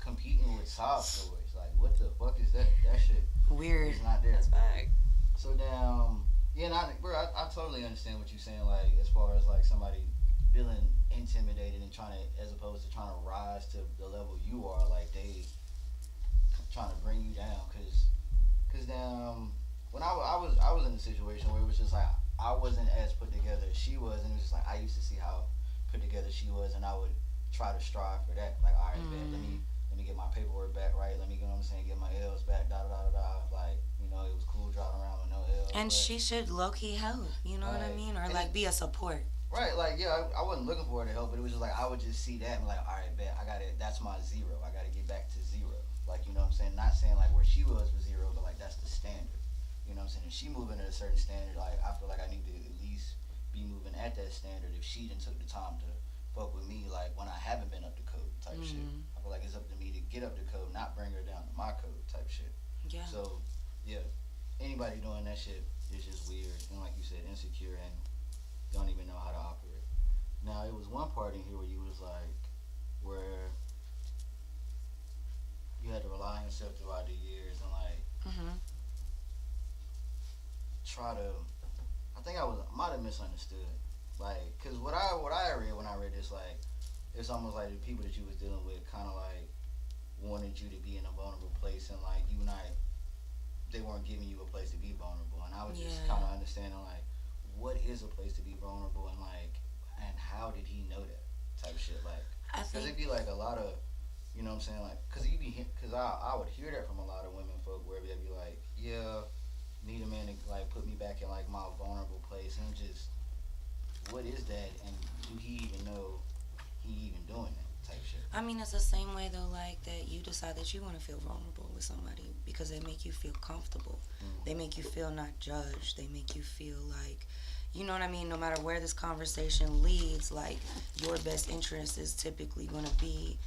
competing with sob stories. Like, what the fuck is that? That shit. Weird. It's not there. That's fact. So damn, yeah, and I totally understand what you're saying. Like as far as like somebody feeling intimidated and as opposed to trying to rise to the level you are, like they trying to bring you down. Cause damn, when I was in a situation where it was just like I wasn't as put together as she was, and it was just like I used to see how put together she was, and I would try to strive for that. Like, all right, man, let me get my paperwork back right. Let me, get my L's back, Like, it was cool driving around with no L's. And she should low-key help, you know what I mean? Or, like, be a support. Right, like, yeah, I wasn't looking for her to help, but it was just like, I would just see that and like, all right, bet, that's my zero. I got to get back to zero. Like, you know what I'm saying? Not saying, like, where she was zero, but, like, that's the standard. You know what I'm saying? If she moving at a certain standard, like, I feel like I need to at least be moving at that standard if she done took the time to fuck with me, like, when I haven't been up to code type shit. I feel like it's up to me to get up to code, not bring her down to my code type shit. Yeah. So, yeah, anybody doing that shit is just weird and, like you said, insecure and don't even know how to operate. Now, it was one part in here where you was like, where you had to rely on yourself throughout the years and like try to. I think I might have misunderstood, like, cause what I read when I read this, like, it's almost like the people that you was dealing with kind of like wanted you to be in a vulnerable place, and like they weren't giving you a place to be vulnerable, and I was just kind of understanding like what is a place to be vulnerable, and like, and how did he know that type of shit, like, cause it'd be like a lot of, you know what I'm saying, like, cause I would hear that from a lot of women folk where they'd be like, yeah, need a man to like put me back in like my vulnerable place, and I'm just, what is that, and do he even know he even doing that type shit? I mean, it's the same way though, like that you decide that you want to feel vulnerable with somebody because they make you feel comfortable. They make you feel not judged. They make you feel like, you know what I mean, no matter where this conversation leads, like your best interest is typically going to be,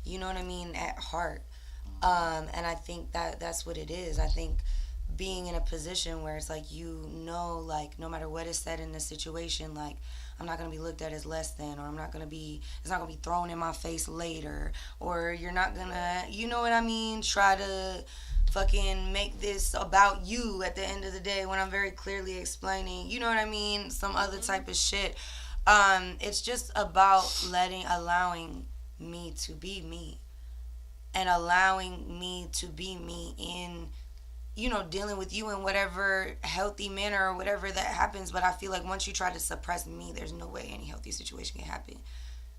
you know what I mean, at heart. And I think that's what it is. I think being in a position where it's like, like no matter what is said in the situation, like I'm not going to be looked at as less than, or it's not going to be thrown in my face later, or you're not going to, you know what I mean, try to fucking make this about you at the end of the day when I'm very clearly explaining, you know what I mean, some other type of shit. It's just about allowing me to be me, and allowing me to be me in, dealing with you in whatever healthy manner or whatever that happens. But I feel like once you try to suppress me, there's no way any healthy situation can happen.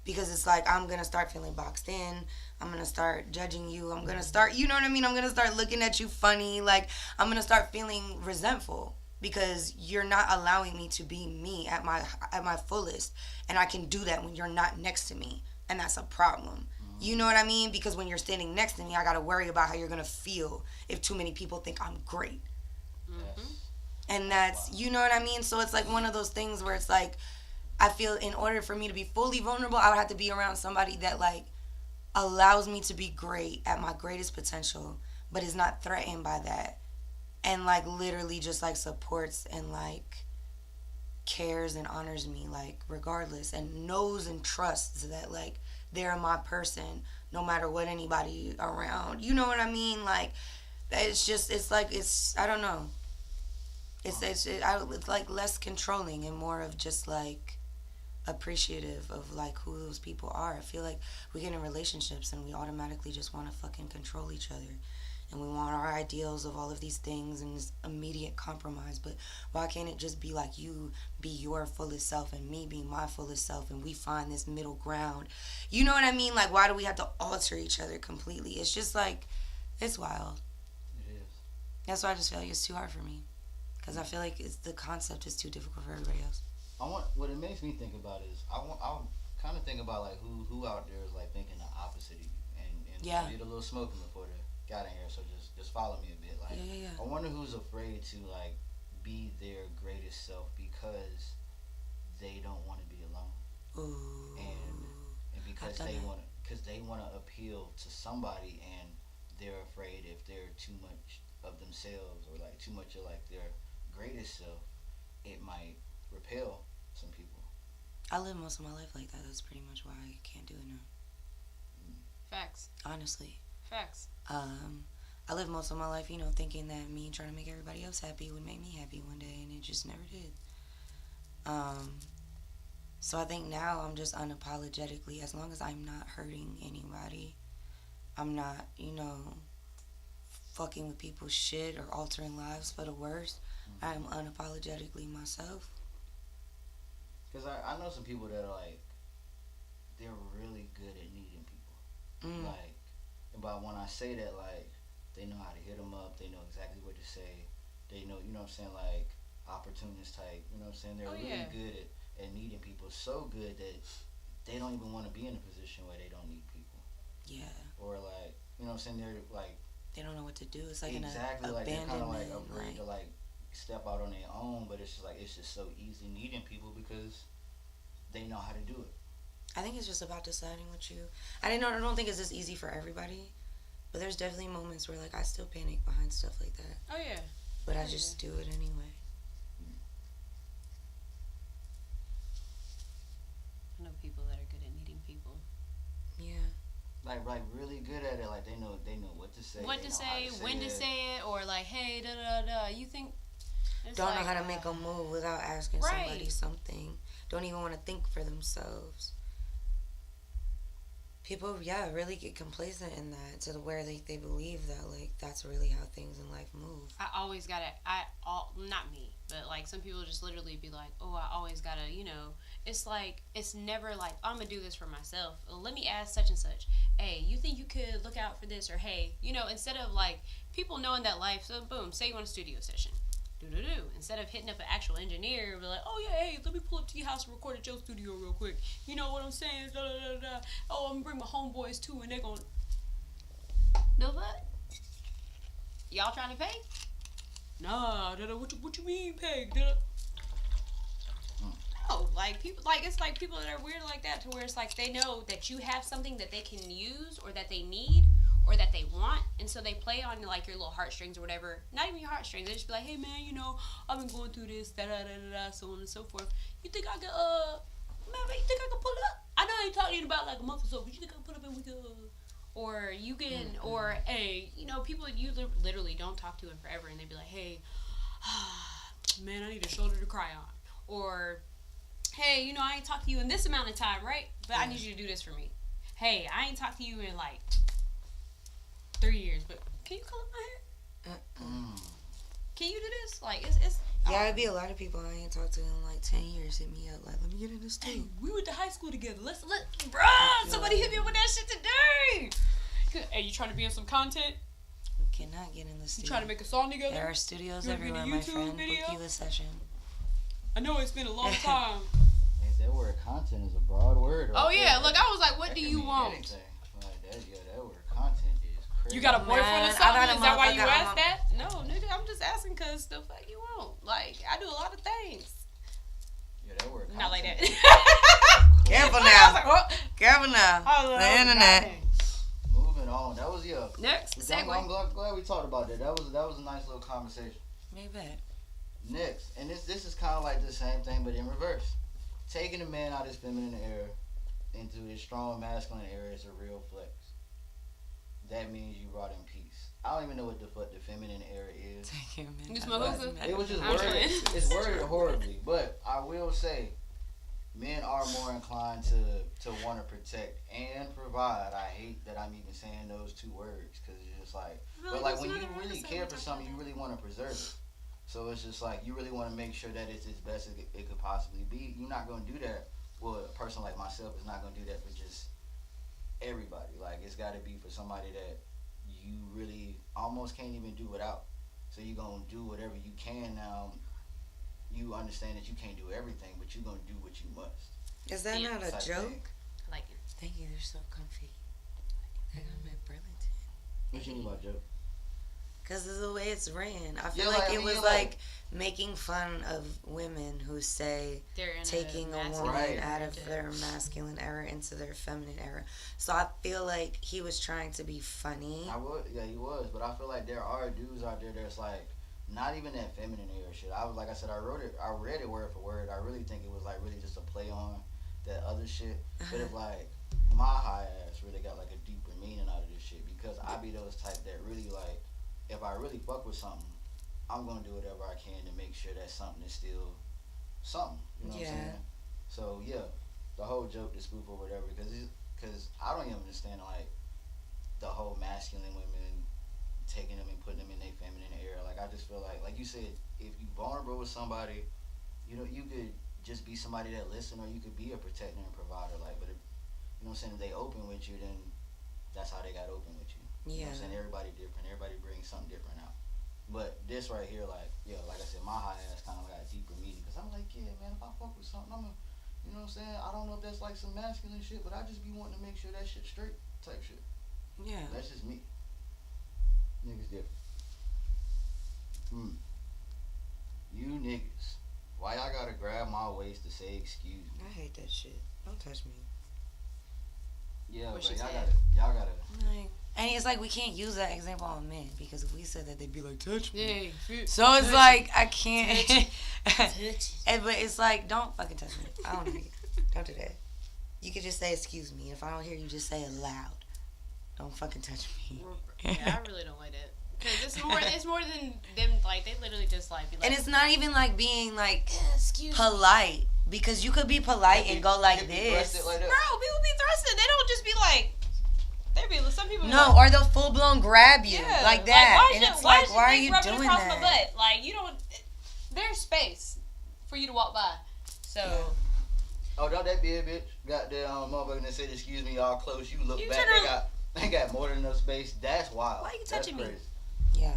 Because it's like, I'm going to start feeling boxed in. I'm going to start judging you. I'm going to start, you know what I mean? I'm going to start looking at you funny. Like, I'm going to start feeling resentful because you're not allowing me to be me at my fullest. And I can do that when you're not next to me. And that's a problem. You know what I mean? Because when you're standing next to me, I got to worry about how you're going to feel if too many people think I'm great. Yes. And that's, you know what I mean? So it's like one of those things where it's like, I feel in order for me to be fully vulnerable, I would have to be around somebody that, like, allows me to be great at my greatest potential, but is not threatened by that. And, like, literally just, like, supports and, like, cares and honors me, like, regardless. And knows and trusts that, like, they're my person no matter what anybody around. You know what I mean? Like, it's just, it's like, it's, I don't know. It's like less controlling and more of just, like, appreciative of, like, who those people are. I feel like we get in relationships and we automatically just want to fucking control each other. And we want our ideals of all of these things and this immediate compromise. But why can't it just be like you be your fullest self and me be my fullest self and we find this middle ground? You know what I mean? Like, why do we have to alter each other completely? It's just like, it's wild. It is. That's why I just feel like it's too hard for me. Because I feel like the concept is too difficult for everybody else. What it makes me think about is, I kind of think about, like, who out there is, like, thinking the opposite of you. And Yeah. I did a little smoking before they got in here, so just follow me a bit. Like, Yeah. I wonder who's afraid to, like, be their greatest self because they don't want to be alone. Ooh. And because they want to appeal to somebody, and they're afraid if they're too much of themselves or, like, too much of, like, their greatest self, it might repel some people. I live most of my life like that. That's pretty much why I can't do it now. Facts. Honestly. Facts. I lived most of my life, thinking that me trying to make everybody else happy would make me happy one day, and it just never did. So I think now I'm just unapologetically, as long as I'm not hurting anybody, I'm not, fucking with people's shit or altering lives for the worse, I am unapologetically myself. Because I know some people that are, like, they're really good at needing people. Like, but when I say that, like, they know how to hit them up, they know exactly what to say, they know, you know what I'm saying, like, opportunist type, you know what I'm saying, they're really good at needing people, so good that they don't even want to be in a position where they don't need people. Yeah. Or, like, you know what I'm saying, they're, like, they don't know what to do. It's like exactly, an like, they're kind of, like, abandonment, afraid to, like, step out on their own, but it's just, like, it's just so easy needing people because they know how to do it. I think it's just about deciding what you... I don't think it's as easy for everybody, but there's definitely moments where, like, I still panic behind stuff like that. Oh, yeah. But I just do it anyway. I know people that are good at needing people. Yeah. Like really good at it. Like, they know what to say. What to say, when to say it, or, like, hey, da-da-da-da. You think... Don't know how to make a move without asking somebody something. Don't even want to think for themselves. People, really get complacent in that to where they believe that, like, that's really how things in life move. I always gotta, not me, but, like, some people just literally be like, oh, I always gotta, it's like, it's never like, I'm gonna do this for myself. Let me ask such and such. Hey, you think you could look out for this? Or, hey, instead of, like, people knowing that life, so boom, say you want a studio session. Instead of hitting up an actual engineer, be like, oh yeah, hey, let me pull up to your house and record at your studio real quick. You know what I'm saying? Da, da, da, da. Oh, I'm gonna bring my homeboys too, and they're gonna... The what? Y'all trying to pay? Nah, da, da, what you mean pay? Da, da. No, like, people, like, it's like people that are weird like that, to where it's like they know that you have something that they can use or that they need or that they want, and so they play on, like, your little heartstrings or whatever. Not even your heartstrings. They just be like, hey man, I've been going through this, da da da da da, so on and so forth. You think I could you think I could pull it up? I know I ain't talking to you in about like a month or so, but you think I can put up and we could or you can or hey, people you literally don't talk to in forever, and they be like, hey, man, I need a shoulder to cry on. Or, hey, I ain't talked to you in this amount of time, right? But I need you to do this for me. Hey, I ain't talked to you in like 3 years, but can you color my hair? niggas. Like it's Yeah, it'd be a lot of people I ain't talked to in like 10 years hit me up like, let me get in this Hey, too. we went to high school together. Bruh, somebody hit me up with that shit today. Hey, you trying to be in some content? We cannot get in the You studio. trying to make a song together? There are studios You wanna be in a everywhere, my YouTube friend. video? Book you a session. I know it's been a long time. Hey, that word content is a broad word. Oh right yeah, there. look, I was like, what That do can you mean want? anything. Like that word content is crazy. You got a boyfriend Man, or I something? got a Is that why you motherfucker, asked that? No, nigga, I'm just asking because the fuck you want. Like, I do a lot of things. Yeah, that word content. Not like that. Careful I was now. like, what? Careful now. Oh, The internet. Moving on. That was Next, I'm segue. glad we talked about that. That was a nice little conversation. Maybe. Next, and this is kind of like the same thing, but in reverse. Taking a man out of his feminine era into his strong masculine era is a real flex. That means you brought in peace. I don't even know what the fuck the feminine era is. Take him in. You smoke hookah? It was just I'm worded. trying. It's worded horribly, but I will say, men are more inclined to want to protect and provide. I hate that I'm even saying those two words because it's just like, but like when you really care for something, you really want to preserve it. So it's just like you really want to make sure that it's as best as it could possibly be. You're not gonna do that. Well, a person like myself is not gonna do that for just everybody. Like it's got to be for somebody that you really almost can't even do without. So you're gonna do whatever you can now. You understand that you can't do everything, but you're gonna do what you must. Is that not a Type joke? thing. I like it. Thank you. They're so comfy. Like I'm at Burlington. What you mean by joke? Because of the way it's ran. I feel Yeah, like like, I it mean, was like- like making fun of women who say They're in taking a masculine woman Right. out of their masculine era into their feminine era. So I feel like he was trying to be funny. He was, but I feel like there are dudes out there that's like not even that feminine era shit. I read it word for word. I really think it was like really just a play on that other shit. But if like my high ass really got like a deeper meaning out of this shit because I be those type that really like if I really fuck with something, I'm gonna do whatever I can to make sure that something is still something. You know what I'm saying? So yeah, the whole joke, the spoof or whatever, because I don't even understand like the whole masculine women taking them and putting them in their feminine era. Like I just feel like you said, if you vulnerable with somebody, you know, you could just be somebody that listen, or you could be a protector and provider. Like, but if, you know what I'm saying, if they open with you, then that's how they got open with you. You know what I'm saying? Everybody different. Everybody brings something different out. But this right here, like, yeah, like I said, my high ass kind of got a deeper meaning. Because I'm like, yeah, man, if I fuck with something, I'm going to, you know what I'm saying? I don't know if that's like some masculine shit, but I just be wanting to make sure that shit straight type shit. Yeah. That's just me. Niggas different. You niggas. Why y'all gotta grab my waist to say excuse me? I hate that shit. Don't touch me. Yeah, What but she said. y'all gotta. Like, and it's like we can't use that example on men because if we said that, they'd be like, touch me. Yeah. So it's like I can't. Touch. But it's like, don't fucking touch me. I don't hear you. Don't do that. You could just say excuse me. If I don't hear you, just say it loud. Don't fucking touch me. Yeah, I really don't like that. Cause it's more than them. Like they literally just like be like. And it's not even like being like excuse me. polite because you could be polite and go like If you this. thrust it like that. Bro, people be thrusting. They don't just be like. They be some people. Be No, like, or they'll full blown grab you yeah, like that, why and is it's your- like, is why are your you dick rubbing doing across that? my butt? Like you don't. There's space for you to walk by. So. Yeah. Oh, don't that be a bitch? Got the motherfucker that said excuse me all close. You look You back. turn They got more than enough space. That's wild. Why you That's touching me? crazy. Yeah.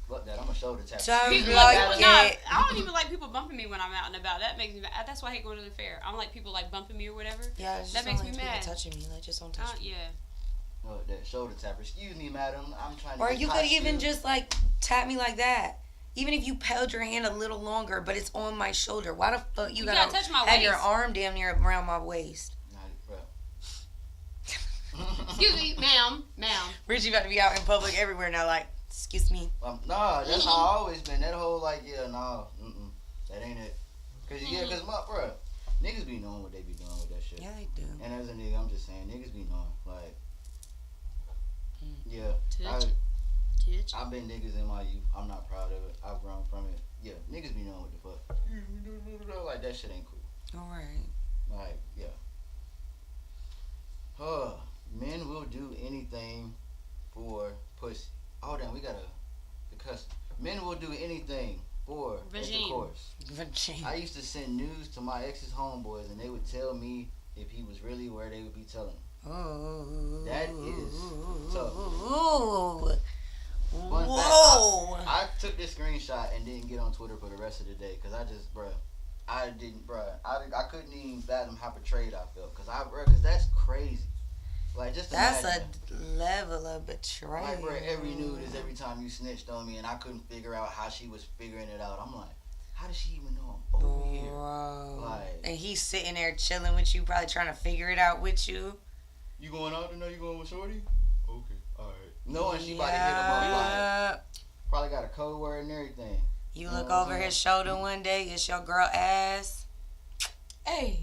Fuck that. I'm a shoulder tap. Sounds People, like I it. don't even like people bumping me when I'm out and about. That makes me mad. That's why I hate going to the fair. I don't like people like bumping me or whatever. Yeah, it's just That makes don't me like people mad. touching me. Like, just don't touch me. Yeah. Look, that shoulder tapper. Excuse me, madam. I'm trying to. Or get you hot could even shoes. just like tap me like that. Even if you held your hand a little longer, but it's on my shoulder. Why the fuck you You gotta gotta touch my have your waist. arm damn near around my waist? Nah, bro. Excuse me, ma'am. Richie about to be out in public everywhere now. Like, excuse me. Nah, that's how I always been. That whole like, yeah, nah, that ain't it. Cause my bro, niggas be knowing what they be doing with that shit. Yeah, they do. And as a nigga, I'm just saying, niggas be knowing. Like, yeah, Touch. I've been niggas in my youth. I'm not proud of it. I've grown from it. Yeah, niggas be knowing what the fuck. Like, that shit ain't cool. All right. Like, yeah. Men will do anything for pussy. Oh, damn, we got the cuss. Men will do anything for Vagine. intercourse. I used to send news to my ex's homeboys, and they would tell me if he was really where they would be telling him. Oh. That is tough. Ooh. Fun Whoa. fact, I took this screenshot and didn't get on Twitter for the rest of the day because I just, I couldn't even fathom how betrayed I felt because that's crazy. Like, just That's imagine. a level of betrayal. Like, every nude is every time you snitched on me, and I couldn't figure out how she was figuring it out. I'm like, how does she even know I'm over here? Bro. Like, And he's sitting there chilling with you, probably trying to figure it out with you. you going out tonight? You going with Shorty? Okay, alright. Knowing she about to hit him up, like, probably got a code word and everything. You look over his shoulder one day, it's your girl ass. Hey,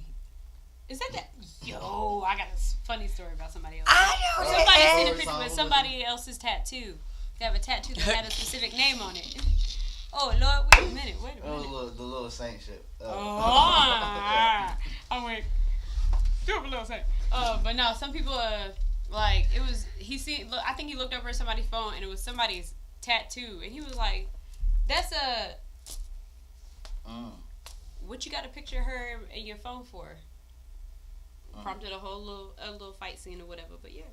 is that? Yo, I got a funny story about somebody else. I know Somebody that sent a ass. picture with somebody else's tattoo. They have a tattoo that had a specific name on it. Oh Lord, wait a minute. The little saint shit. I went, do it, little saint. But no, some people like it was. I think he looked over at somebody's phone and it was somebody's tattoo, and he was like, "That's a." What you got a picture of her in your phone for? Prompted a whole little fight scene or whatever, but yeah.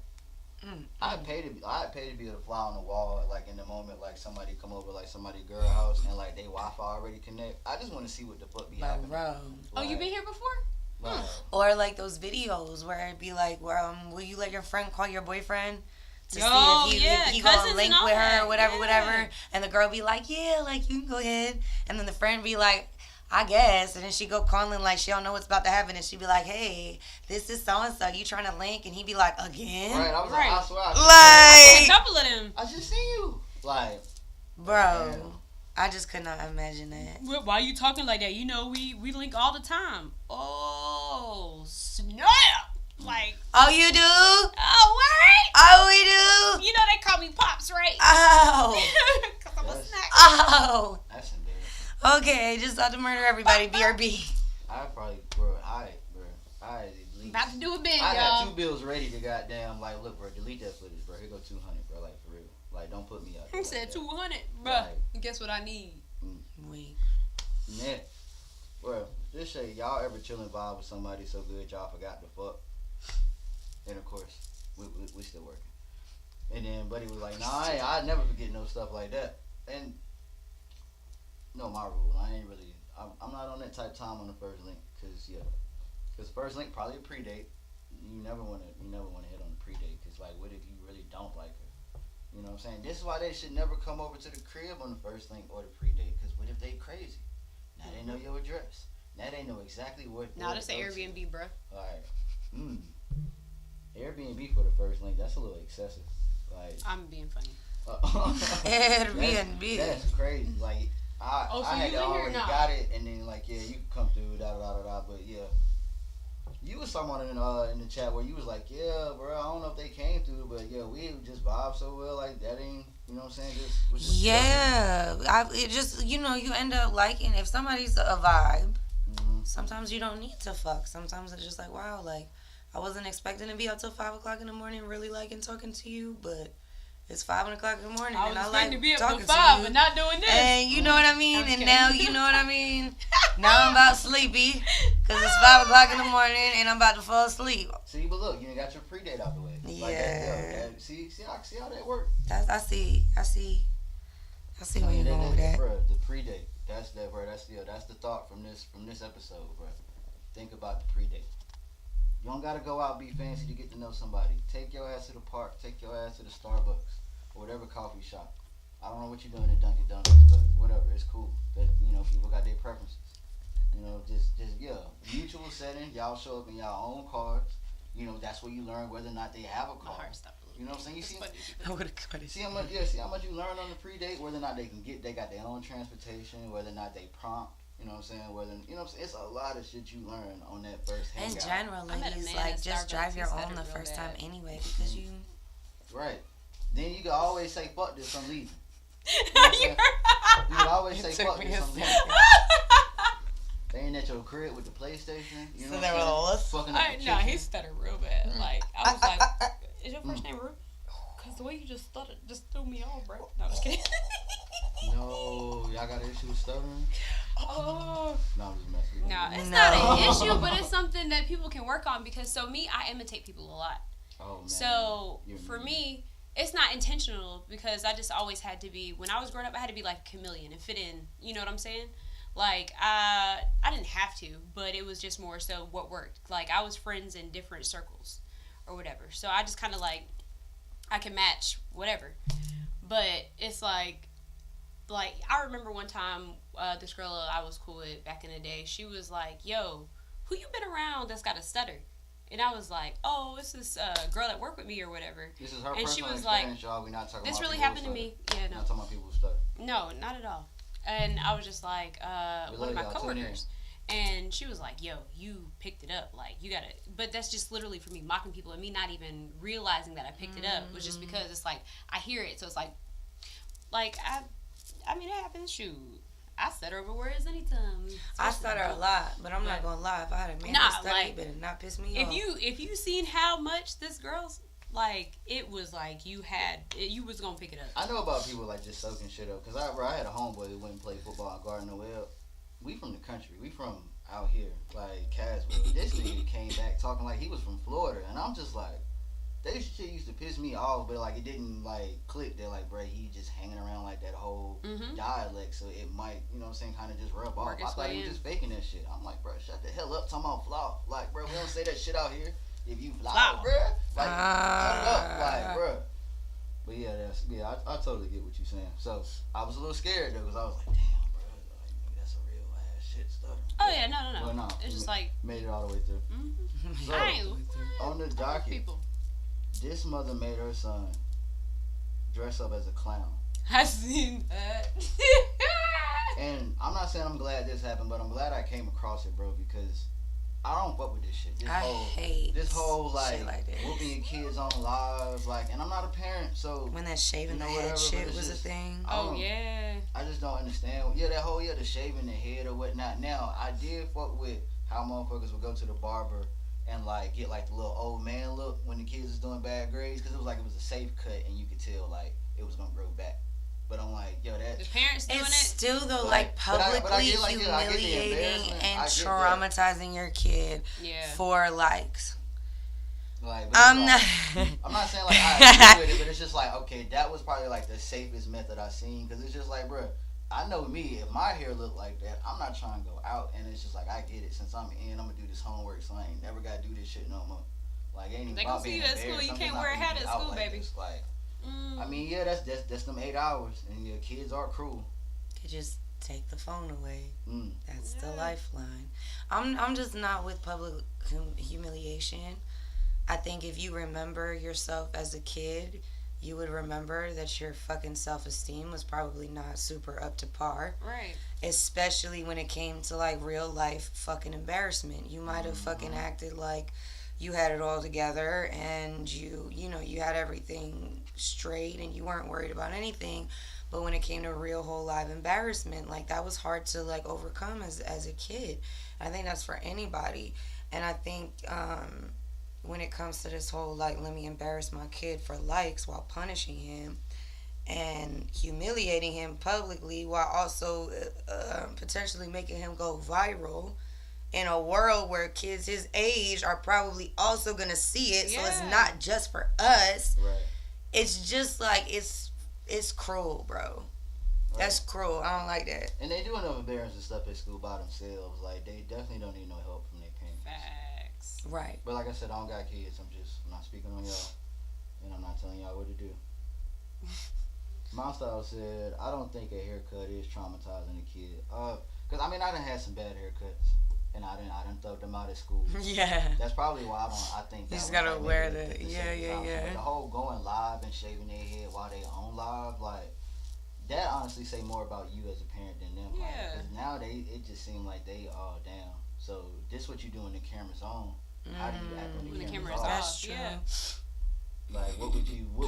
I'd pay to be able to fly on the wall, like in the moment, like somebody come over, like somebody girl house, and like they Wi-Fi already connect. I just want to see what the fuck be happening. Bro. Oh, you been here before? Like, Or like those videos where it'd be like, will you let your friend call your boyfriend to Oh, see if yeah, he cousins gonna and link all with her that, or whatever, yeah. and the girl be like, yeah, like you can go ahead, and then the friend be like, I guess, and then she go calling like she don't know what's about to happen, and she be like, hey, this is so and so, you trying to link, and he be like, again, right? I was Right. like, I swear, A like, couple of them. I just seen you, like, bro, damn. I just could not imagine that. Why you talking like that? You know we link all the time. Oh snap! Like, Oh, you do? oh wait! Oh, we do? You know they call me pops, right? Oh, 'Cause I'm a Yes. snack. oh. That's embarrassing. Okay, just about to murder everybody, BRB. I probably, I at least. About to do a bid, I y'all. got 2 bills ready to goddamn, like, look, bro, delete that footage, bro. Here go 200, bro, like, for real. Like, don't put me out there. He said like 200, bruh. Right. And guess what I need? Wait. that. Nah. Bro, this shit, y'all ever chilling vibe with somebody so good y'all forgot to fuck? And of course, we still working. And then Buddy was like, nah, I never forget no stuff like that. And, no, my rule, I'm not on that type of time on the first link, cause first link probably a predate. You never wanna hit on the predate, cause like, what if you really don't like her? You know what I'm saying? This is why they should never come over to the crib on the first link or the predate, cause what if they crazy? Now they know your address. Now they know exactly what. Now that's an Airbnb, bruh. Like, Airbnb for the first link, that's a little excessive. Like, I'm being funny. Airbnb. That's crazy. Like, I So had you in here already now? got it, and then like, yeah, you can come through, but yeah. You was someone in the chat where you was like, yeah, bro, I don't know if they came through, but yeah, we just vibe so well, like that ain't, you know what I'm saying? Just Yeah, it just, you end up liking, if somebody's a vibe, Mm-hmm. sometimes you don't need to fuck. Sometimes it's just like, wow, like, I wasn't expecting to be up till 5 o'clock in the morning really liking talking to you, but it's 5 o'clock in the morning I and was I expecting like to be up talking till to 5, you. but not doing this. And you know what I mean? I'm just And kidding. now you know what I mean? Now I'm about sleepy because it's 5 o'clock in the morning and I'm about to fall asleep. See, but look, you ain't got your predate out the way. Like Yeah. see how that work? I see where you're going with that. Bro, the predate. That's that, bro. That's the thought from this episode, bro. Think about the predate. You don't gotta go out and be fancy to get to know somebody. Take your ass to the park. Take your ass to the Starbucks or whatever coffee shop. I don't know what you're doing at Dunkin' Donuts, but whatever, it's cool. That people got their preferences. Just mutual setting. Y'all show up in y'all own cars. That's where you learn whether or not they have a My car. heart stopped a little. You know what I'm saying? You That's see. funny. I would have cut it. See how much you learn on the predate, whether or not they got their own transportation, whether or not they prompt, you know what I'm saying, it's a lot of shit you learn on that first In hangout. general, I met a ladies, man like, at just Starbucks drive who your said own it the real first time bad. anyway because you... Right. Then you can always say fuck this, I'm leaving. You You can always say took fuck me this, a I'm leaving. second. They ain't at your crib with the PlayStation. You know So what there I'm was a saying? list? Fucking up the No, chicken. he stuttered real bad. Like, I was like, is your first name Rue? Because the way you just stuttered just threw me off, bro. No, I'm just kidding. No, y'all got an issue with stuttering? Oh. No, I'm just messing with you. No, it's No. not an issue, but it's something that people can work on because me, I imitate people a lot. Oh, man. So You're for mean. me, it's not intentional because I just always had to be. When I was growing up, I had to be like a chameleon and fit in. You know what I'm saying? Like I didn't have to, but it was just more so what worked. Like I was friends in different circles, or whatever. So I just kind of like I can match whatever. But it's like I remember one time this girl I was cool with back in the day. She was like, "Yo, who you been around that's got a stutter?" And I was like, "Oh, it's this girl that worked with me or whatever." This is her And she personal was like, experience, y'all. We're not talking "This about really people happened to who me." stutter. Yeah, We're no, not talking about people who stutter. no, not at all. And I was just like, We one of my love y'all. Tune in. coworkers, and she was like, "Yo, you picked it up. Like, you gotta." But that's just literally for me mocking people and me not even realizing that I picked it up was just because it's like I hear it, so it's like I mean, it happens. Shoot, I stutter over words anytime. I stutter a lot, but I'm not gonna lie. If I had a man Nah, that stutter, like, he better not piss me If off. you seen how much this girl's like, it was like you was gonna pick it up. I know about people like just soaking shit up. Because I had a homeboy who went and played football at Gardner Well. We from the country. We from out here, like Caswell. This nigga came back talking like he was from Florida. And I'm just like, that shit used to piss me off, but like it didn't like click that like, bro, he just hanging around like that whole dialect, so it might, you know what I'm saying, kind of just rub off. Work I its thought way he was in. just faking that shit. I'm like, bro, shut the hell up, talking about flaw. Like, bro, we don't say that shit out here. If you flaw, Flower. bro, like, shut it up, like, bro. But yeah, I totally get what you're saying. So I was a little scared though, because I was like, damn, bro, like, nigga, that's a real ass shit stuff. Oh yeah, no. Well, no, It's just like made it all the way through. So, I ain't on the fuck docket, people. this mother made her son dress up as a clown. I seen that. And I'm not saying I'm glad this happened, but I'm glad I came across it, bro, because I don't fuck with this shit. I hate this whole shit like this. whooping your kids on live, like, and I'm not a parent, so When that shaving you know, the whatever, head but shit it's was just- a thing. Oh yeah. I just don't understand. Yeah, that whole the shaving the head or whatnot. Now I did fuck with how motherfuckers would go to the barber and like get like the little old man look when the kids was doing bad grades, because it was like it was a safe cut and you could tell like it was gonna grow back. But I'm like, yo, that The parents doing It's it. still though Like, like but I publicly get, like, I get the humiliating embarrassment. and I get that. traumatizing your kid Yeah. for likes. like. But I'm it's not. like, I'm not saying like I agree with it, but it's just like, okay, that was probably like the safest method I seen, because it's just like, bro, I know me. If my hair look like that, I'm not trying to go out, and it's just like I get it. Since I'm in, I'm gonna do this homework, so I ain't never gotta do this shit no more. Like, it ain't even They about gonna see being you at school, embarrassed. you I'm can't just not wear a gonna hat be at out school, like baby. this. Like, Mm. I mean, yeah, that's them 8 hours, and your kids are cruel. To just take the phone away. Mm. That's the Yeah. lifeline. I'm just not with public humiliation. I think if you remember yourself as a kid, you would remember that your fucking self-esteem was probably not super up to par, Right. especially when it came to like real life fucking embarrassment. You might have fucking acted like you had it all together and you know you had everything straight and you weren't worried about anything, but when it came to real whole live embarrassment, like that was hard to like overcome as a kid. I think that's for anybody. And I think when it comes to this whole like let me embarrass my kid for likes while punishing him and humiliating him publicly while also potentially making him go viral in a world where kids his age are probably also gonna see it, so it's Yeah. not just for us. Right. It's just like it's cruel, bro. That's cruel. I don't like that. And they do enough embarrassing stuff at school by themselves. Like, they definitely don't need no help from their parents. Facts. Right. But like I said, I don't got kids. I'm not speaking on y'all, and I'm not telling y'all what to do. My style said, I don't think a haircut is traumatizing a kid. Cause I mean, I done had some bad haircuts, and I done throw them out at school. Yeah. That's probably why I think You that just was, gotta like, wear maybe the- second yeah. But the whole going live and shaving their head while they on live, like, that honestly say more about you as a parent than them. Like, Yeah. 'cause now it just seem like they all down. So this what you do when the camera's on. How do you act when When the the camera's camera's off? That's off. true. Yeah. Like, what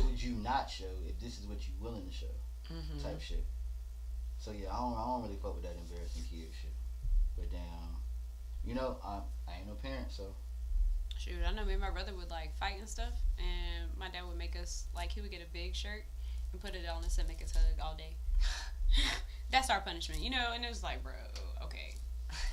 would you not show if this is what you willing to show? Mm-hmm. Type shit. So yeah, I don't really fuck with that embarrassing kid shit. But damn, you know, I ain't no parent, so Shoot, I know me and my brother would like fight and stuff, and my dad would make us like he would get a big shirt and put it on us and make us hug all day. That's our punishment, you know. And it was like, bro, okay,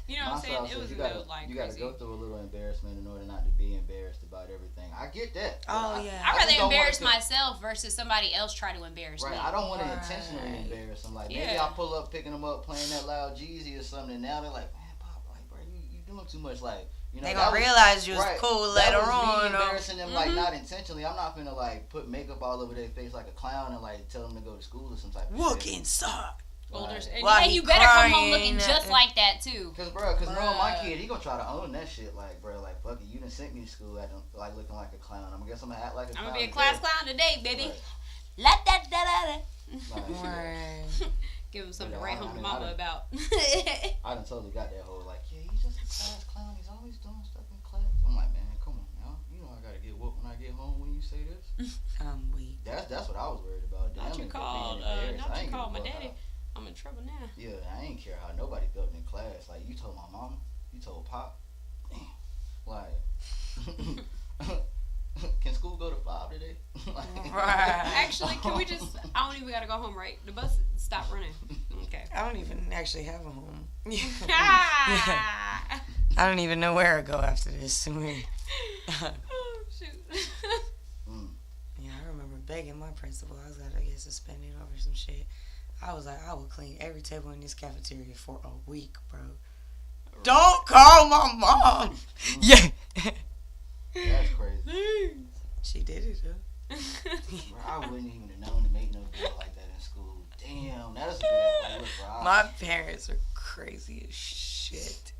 you know what I'm saying? It was you no like you crazy. gotta go through a little embarrassment in order not to be embarrassed about everything. I get that. Oh, yeah. I'd rather just don't embarrass wanna myself versus somebody else try to embarrass Right, me. I don't want to Right. intentionally embarrass them. Like maybe Yeah. I pull up, picking them up, playing that loud Jeezy or something, and now they're like, man, Pop, like, bro, you doing too much. Like, you know, They that gonna was- realize you was right, cool that later was me on. Or, embarrassing them, like Mhm. not intentionally. I'm not gonna like put makeup all over their face like a clown and like tell them to go to school or some type of look shit. inside. Older, Right. and, While and he you better come home crying, looking just like that too. Cause knowing my Bruh. kid, he gonna try to own that shit. Like, bro, like fuck it, you done sent me to school acting like looking like a clown. I'm gonna act like a I'm clown. gonna be a today. class clown today, baby. Right. La da da da da. Like, Right. Give him something Yeah, to write I home to mean, mama I about. I done totally got that whole like, yeah, he's just a class clown. He's always doing stuff in class. I'm like, man, come on now. You know I gotta get whooped when I get home when you say this. I'm weak. That's what I was worried about. Not Damn you it, called, being embarrassed. I not you ain't give a called my fuck daddy. how- I'm in trouble now. Yeah, I ain't care how nobody felt in class. Like you told my mama, you told Pop. Damn. Like, can school go to 5 today? Like, Right. Actually, can we just? I don't even gotta go home, right? The bus stopped running. Okay. I don't even actually have a home. Ah! I don't even know where to go after this. Oh shoot. Yeah, I remember begging my principal. I was gonna get suspended over some shit. I was like, I will clean every table in this cafeteria for a week, bro. Don't call my mom. Yeah. That's crazy. She did it though. Bro, I wouldn't even have known to make no deal like that in school. Damn, that's a good look, bro. My parents are crazy as shit.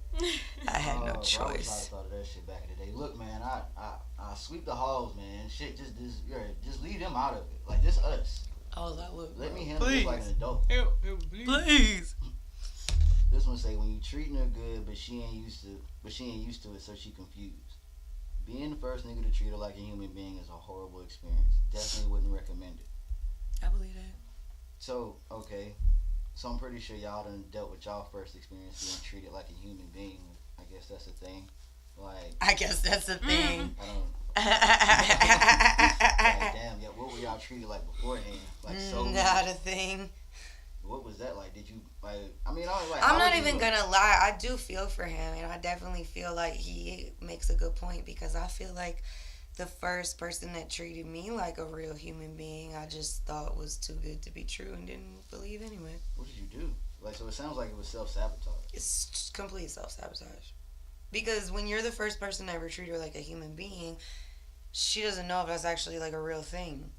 I had no Bro, I wish I'd choice. thought of that shit back in the day. Look, man, I sweep the halls, man. Shit, just leave them out of it. Like this us. Oh, that look. Let bro. me handle Please. this like an adult. Help, please. Please. This one say when you treating her good, but she ain't used to it, so she confused. Being the first nigga to treat her like a human being is a horrible experience. Definitely wouldn't recommend it. I believe that. So, okay. So I'm pretty sure y'all done dealt with y'all first experience being treated like a human being. I guess that's a thing. Like, I guess that's the thing. I don't. Like, damn, yeah. What were y'all treated like beforehand? Like, so. Not a thing. What was that like? Did you like? I mean, I was like. I'm how not would you even look? gonna lie. I do feel for him, and I definitely feel like he makes a good point because I feel like the first person that treated me like a real human being, I just thought was too good to be true and didn't believe anyway. What did you do? Like, so it sounds like it was self-sabotage. It's just complete self-sabotage. Because when you're the first person to ever treat her like a human being, she doesn't know if that's actually like a real thing.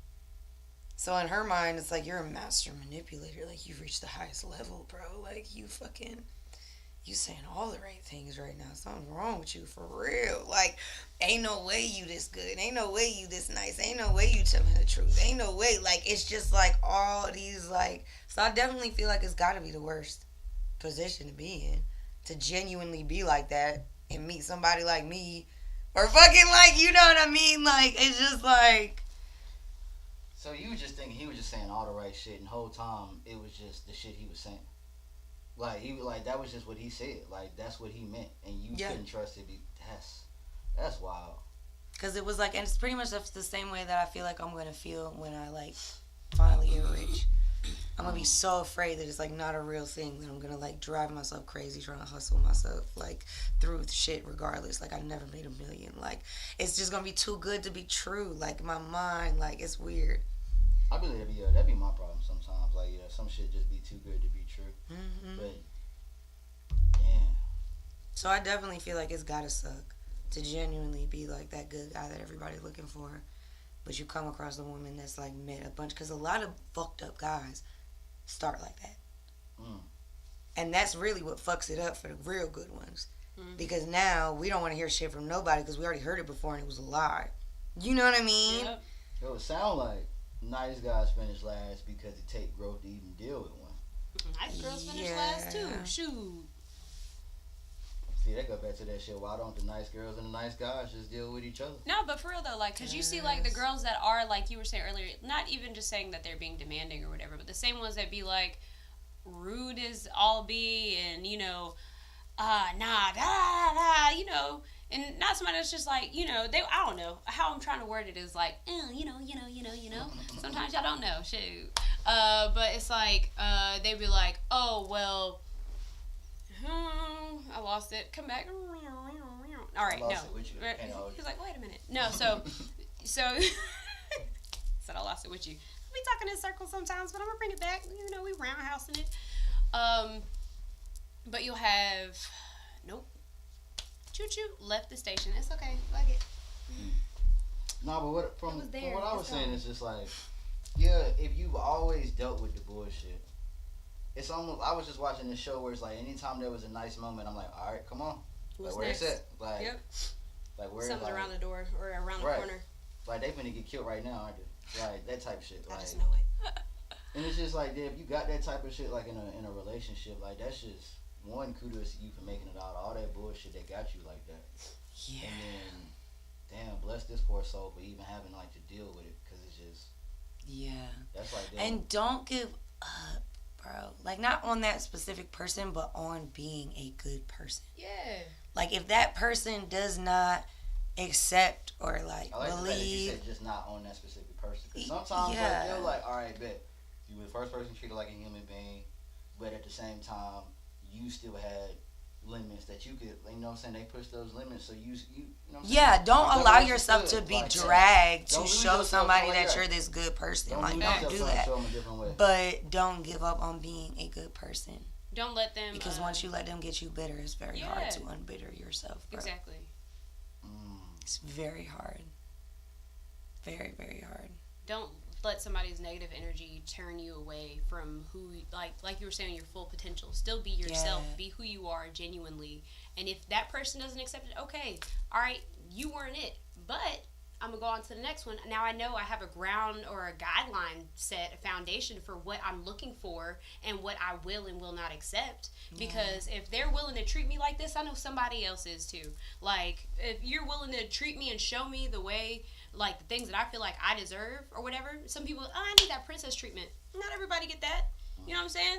So in her mind, it's like you're a master manipulator. Like you've reached the highest level, bro. Like you saying all the right things right now. Something's wrong with you for real. Like ain't no way you this good. Ain't no way you this nice. Ain't no way you telling the truth. Ain't no way. Like it's just like all these like. So I definitely feel like it's got to be the worst position to be in, to genuinely be like that and meet somebody like me, or fucking like you know what I mean. Like it's just like. So you were just thinking he was just saying all the right shit, and the whole time it was just the shit he was saying. Like he was like that was just what he said. Like that's what he meant, and you couldn't trust it. That's wild. Cause it was like, and it's pretty much the same way that I feel like I'm gonna feel when I like finally get rich. I'm gonna be so afraid that it's like not a real thing, that I'm gonna like drive myself crazy trying to hustle myself like through shit regardless. Like I never made $1 million. Like it's just gonna be too good to be true. Like my mind, like it's weird. I believe that'd be my problem sometimes. Like some shit just be too good to be true. Mm-hmm. But yeah. So I definitely feel like it's gotta suck to genuinely be like that good guy that everybody's looking for, but you come across a woman that's like met a bunch, because a lot of fucked up guys start like that. And that's really what fucks it up for the real good ones. Because now we don't want to hear shit from nobody because we already heard it before and it was a lie. You know what I mean? Yep. It would sound like nice guys finish last because it take growth to even deal with one. Nice girls finish last too. Shoot. See, that go back to that shit. Why don't the nice girls and the nice guys just deal with each other? No, but for real though, like, cause you see like the girls that are like you were saying earlier, not even just saying that they're being demanding or whatever, but the same ones that be like rude as all be, and nah, da, and not somebody that's just like, I don't know how I'm trying to word it is like, you know. Sometimes y'all don't know, shoot. But it's like they'd be like, oh well, I lost it. Come back. All right, I no. lost it with you. Can't hold He's you. like, wait a minute. No, so said I lost it with you. We talking in circles sometimes, but I'm gonna bring it back. You know, we roundhousing it. But you'll have nope. Choo choo left the station. It's okay. Fuck it. No, but from was there. what I was It's saying gone. is just like, yeah, if you've always dealt with the bullshit, it's almost. I was just watching this show where it's like, anytime there was a nice moment, I'm like, all right, come on, What's like where next? it's at, like, Yep. like where Something's like, around the door or around the Right. corner. like they finna get killed right now, aren't they? Like that type shit. I Like, just know it. and it's just like, if you got that type of shit, like in a relationship, like that's just one, kudos to you for making it out. All that bullshit that got you like that. Yeah. And then, damn, bless this poor soul for even having like to deal with it, because it's just, Yeah. that's like that. And don't give up, bro. Like, not on that specific person, but on being a good person. Yeah. Like, If that person does not accept or, like, I like the fact that you believe. said just not on that specific person. Because sometimes, Yeah. like, you're like, all right, bet. You were the first person treated like a human being, but at the same time, you still had limits that you could, you know what I'm saying? They push those limits, so you know what I'm saying? Yeah, don't You allow never let yourself you to slip be like that. dragged Don't to lose show yourself somebody like that that. you're this good person. Don't Like, lose don't yourself do trying to that. show them a different way. But don't give up on being a good person. Don't let them. Because once you let them get you bitter, it's very Yeah. hard to unbitter yourself, bro. Exactly. It's very hard. Very, very hard. Don't let somebody's negative energy turn you away from who, like you were saying, your full potential. Still be yourself. Yeah. Be who you are genuinely. And if that person doesn't accept it, okay, all right, you weren't it. But I'm gonna go on to the next one. Now I know I have a ground or a guideline set, a foundation for what I'm looking for and what I will and will not accept. Because if they're willing to treat me like this, I know somebody else is too. Like, if you're willing to treat me and show me the way, like the things that I feel like I deserve or whatever. Some people, I need that princess treatment. Not everybody get that. You know what I'm saying?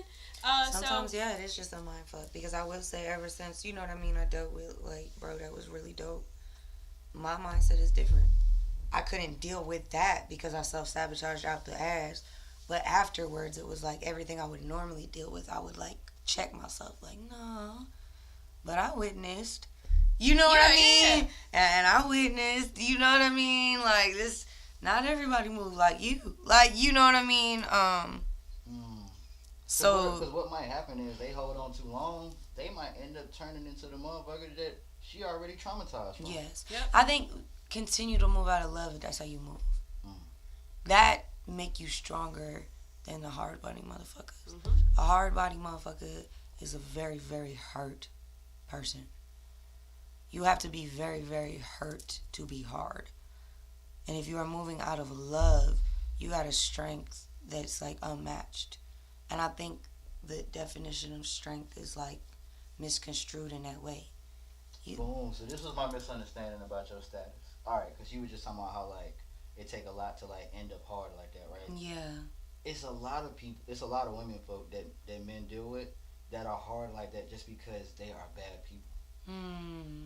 Sometimes, yeah, it is just a mind fuck. Because I will say, ever since, you know what I mean, I dealt with, like, bro, that was really dope. My mindset is different. I couldn't deal with that because I self-sabotaged out the ass. But afterwards, it was like everything I would normally deal with, I would, like, check myself. Like, no. But I witnessed. You know what I mean? And I witnessed. You know what I mean? Like, this, not everybody move like you. Like, you know what I mean? So, Because what might happen is they hold on too long, they might end up turning into the motherfucker that she already traumatized from. yes. Yep. I think continue to move out of love if that's how you move. That make you stronger than the hard body motherfuckers. A hard body motherfucker is a very, very hurt person. You have to be very, very hurt to be hard. And if you are moving out of love, you got a strength that's like unmatched. And I think the definition of strength is like misconstrued in that way. Boom. So this was my misunderstanding about your status. All right, because you were just talking about how like it take a lot to like end up hard like that, right? Yeah. It's a lot of people. It's a lot of women folk that men deal with that are hard like that just because they are bad people.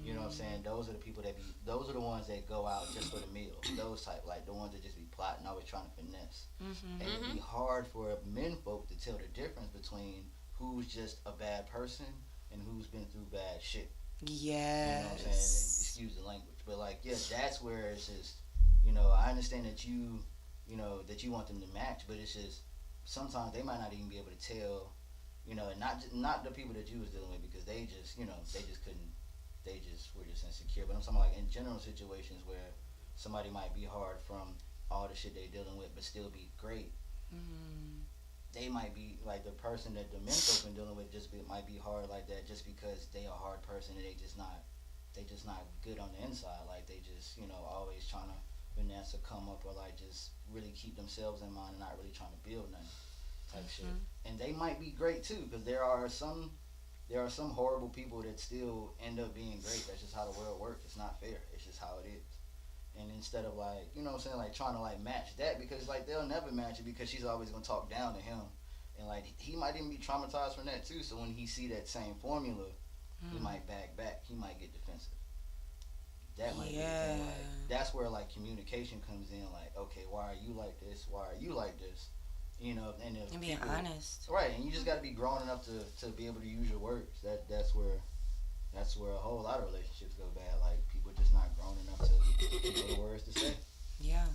You know what I'm saying? Those are the people that be. Those are the ones that go out just for the meal. Those type, like the ones that just be plotting, always trying to finesse. And it'd be hard for men folk to tell the difference between who's just a bad person and who's been through bad shit. You know what I'm saying? And excuse the language, but like, yeah, that's where it's just, you know, I understand that you know, that you want them to match, but it's just sometimes they might not even be able to tell, you know, and not the people that you was dealing with because they just, you know, they just couldn't, they just were just insecure. But I'm talking like in general situations where somebody might be hard from all the shit they dealing with, but still be great. They might be like the person that the men folk been dealing with might be hard like that just because they a hard person and they just not good on the inside. Like they just, you know, always trying to finesse or come up or like just really keep themselves in mind and not really trying to build nothing type shit. And they might be great too because there are some horrible people that still end up being great. That's just how the world works. It's not fair. It's just how it is. And instead of like, you know what I'm saying, like trying to like match that because like they'll never match it because she's always gonna talk down to him. And like he might even be traumatized from that too. So when he see that same formula, he might back. He might get defensive. That might be the thing. Like, that's where like communication comes in. Like, okay, why are you like this? Why are you like this? and if And being honest. right, and you just got to be grown enough to be able to use your words. That's where a whole lot of relationships go bad. Like people just not grown enough to know the words to say. Yeah.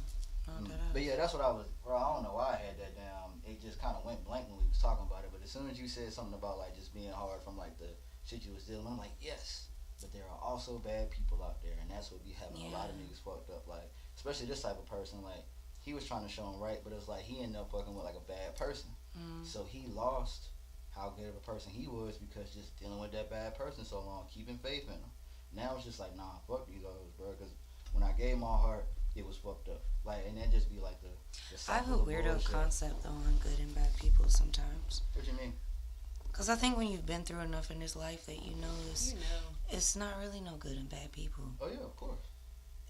No, But yeah, that's what I was. Bro, I don't know why I had that down. It just kind of went blank when we was talking about it. But as soon as you said something about like just being hard from like the shit you was dealing, I'm like, yes. But there are also bad people out there, and that's what be having a lot of niggas fucked up. Like, especially this type of person. Like, he was trying to show him right, but it's like he ended up fucking with like a bad person. So he lost how good of a person he was because just dealing with that bad person so long, keeping faith in him. Now it's just like, nah, fuck these hoes, bro. Because when I gave my heart, it was fucked up. Like, and that just be like the I have a cycle of weirdo bullshit. concept though on good and bad people sometimes. What you mean? Cause I think when you've been through enough in this life that you know You know. it's not really no good and bad people. Oh yeah, of course.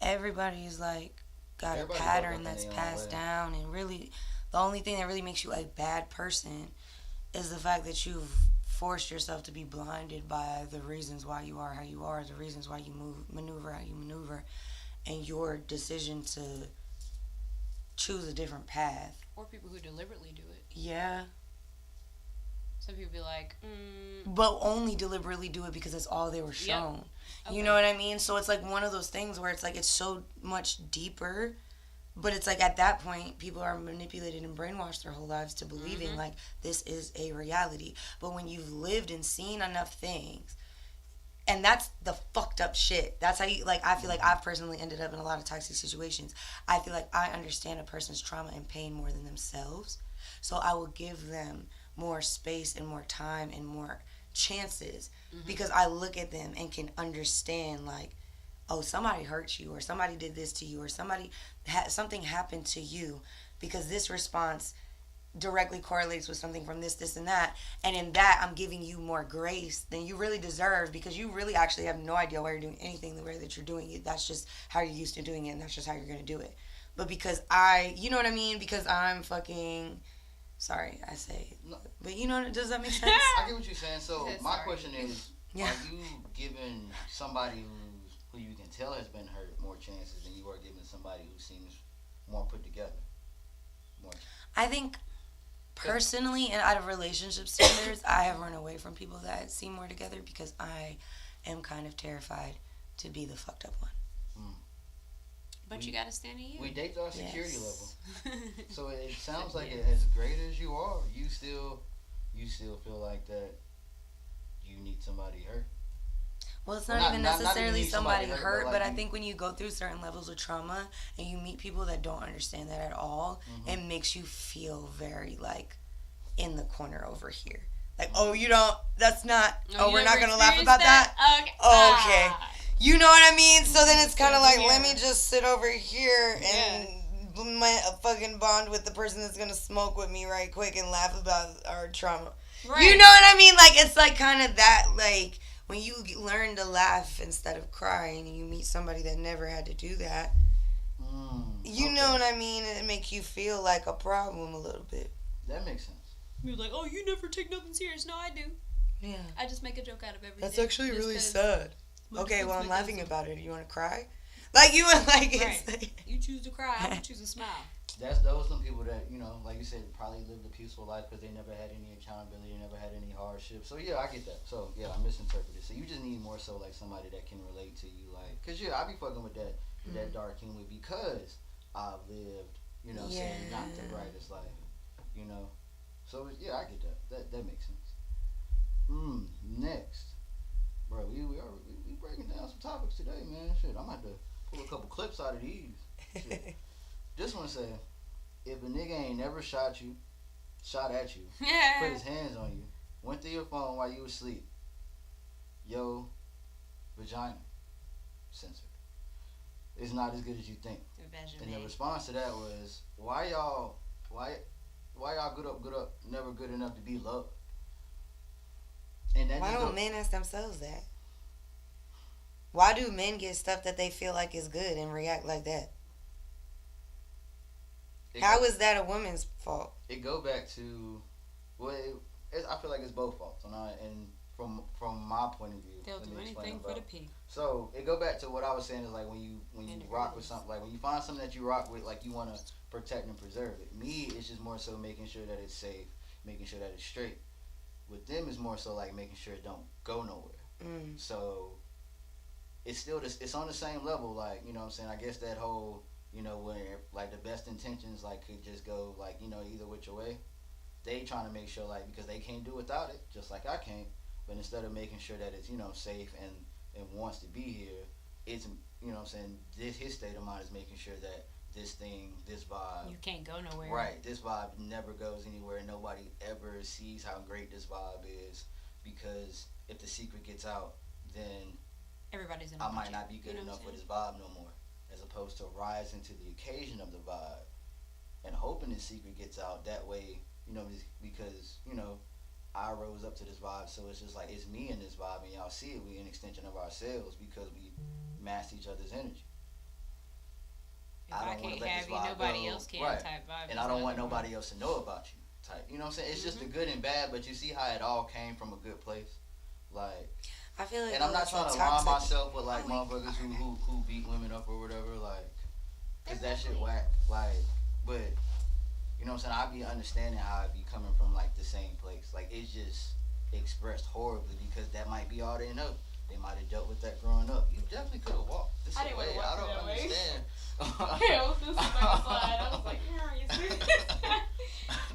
Everybody's like got Everybody a fucked up pattern in that's their own passed way. down, and really the only thing that really makes you a bad person is the fact that you've forced yourself to be blinded by the reasons why you are how you are, the reasons why you maneuver how you maneuver, and your decision to choose a different path. Or people who deliberately do it. Yeah. Some people be like, But only deliberately do it because it's all they were shown. Okay. You know what I mean? So it's like one of those things where it's like it's so much deeper, but it's like at that point people are manipulated and brainwashed their whole lives to believing like this is a reality. But when you've lived and seen enough things, and that's the fucked up shit. That's how you, like, I feel like I've personally ended up in a lot of toxic situations. I feel like I understand a person's trauma and pain more than themselves. So I will give them more space and more time and more chances because I look at them and can understand, like, oh, somebody hurt you or somebody did this to you or something happened to you because this response directly correlates with something from this, and that. And in that, I'm giving you more grace than you really deserve because you really actually have no idea why you're doing anything the way that you're doing it. That's just how you're used to doing it, and that's just how you're going to do it. But because you know what I mean? Because I'm fucking... Sorry, I say it. No. But you know, does that make sense? I get what you're saying. So my Sorry. question is, Yeah. are you giving somebody who you can tell has been hurt more chances than you are giving somebody who seems more put together? More. I think personally and out of relationship standards, I have run away from people that seem more together because I am kind of terrified to be the fucked up one. but you gotta stand in you. We date our security Yes. level. So it sounds like as great as you are, you still feel like that you need somebody hurt. Well, it's Well, not even not that you necessarily need somebody somebody hurt, hurt, but but like I you- think when you go through certain levels of trauma and you meet people that don't understand that at all, it makes you feel very, like, in the corner over here. Like, oh, you don't, that's not, oh, you we're not never going to laugh experienced about that? Okay. Oh, okay. Ah. You know what I mean? So then it's kind of like, Yeah. let me just sit over here and fucking bond with the person that's going to smoke with me right quick and laugh about our trauma. Right. You know what I mean? Like, it's like kind of that, like, when you learn to laugh instead of crying and you meet somebody that never had to do that, you know what I mean? It makes you feel like a problem a little bit. That makes sense. You're like, oh, you never take nothing serious. No, I do. Yeah. I just make a joke out of everything. That's actually just really 'cause sad. my Okay, well, I'm defense laughing mechanism. about it. You want to cry? Like, you would like it. Right. You choose to cry. I would choose to smile. Those some people that, like you said, probably lived a peaceful life because they never had any accountability, never had any hardship. So yeah, I get that. So yeah, I misinterpreted. So you just need more so like somebody that can relate to you, like, cause I be fucking with that dark humor because I've lived, saying not the brightest life, So yeah, I get that. That makes sense. Next, bro, we breaking down some topics today, man. Shit, I'm gonna have to pull a couple clips out of these. Shit. This one said, if a nigga ain't never shot at you, put his hands on you, went through your phone while you was asleep, yo, vagina, censored. It's not as good as you think. And the response to that was, why y'all good up, never good enough to be loved? And that Why don't men ask themselves that? Why do men get stuff that they feel like is good and react like that? How is that a woman's fault? It go back to, I feel like it's both faults. And from my point of view. They'll let do me explain anything for about- the P. So it go back to what I was saying is like when you rock with Integrities. something, like when you find something that you rock with, like you want to protect and preserve it. Me, it's just more so making sure that it's safe, making sure that it's straight. With them, it's more so like making sure it don't go nowhere. Mm. So it's still this, it's on the same level, like, you know what I'm saying? I guess that whole, where like the best intentions like could just go like, either which way. They trying to make sure like because they can't do without it, just like I can't. But instead of making sure that it's, safe and wants to be here, it's, what I'm saying, his state of mind is making sure that this thing, this vibe, You can't go nowhere. right, this vibe never goes anywhere. Nobody ever sees how great this vibe is, because if the secret gets out, then Everybody's in. I might not be good You know enough what I'm with this vibe no more. As opposed to rising to the occasion of the vibe and hoping the secret gets out. That way, because I rose up to this vibe, so it's just like it's me in this vibe, and y'all see it. We an extension of ourselves because we match each other's energy. If I I, don't wanna can't let have this you, vibe nobody go. else can. Right. Type vibe. And I don't want nobody else to know about you. Type. You know what I'm saying? It's just the good and bad, but you see how it all came from a good place. Like, I feel like and I'm not it's trying to toxic. line myself with like motherfuckers who beat women up or whatever, like, cause that shit whack. Like, but you know what I'm saying? I be understanding how it be coming from like the same place. Like it's just expressed horribly because that might be all they know. They might have dealt with that growing up. You definitely could have walked this I didn't way. wanna walk I don't that way. understand. Yeah, it was just like a slide. I was like, you see?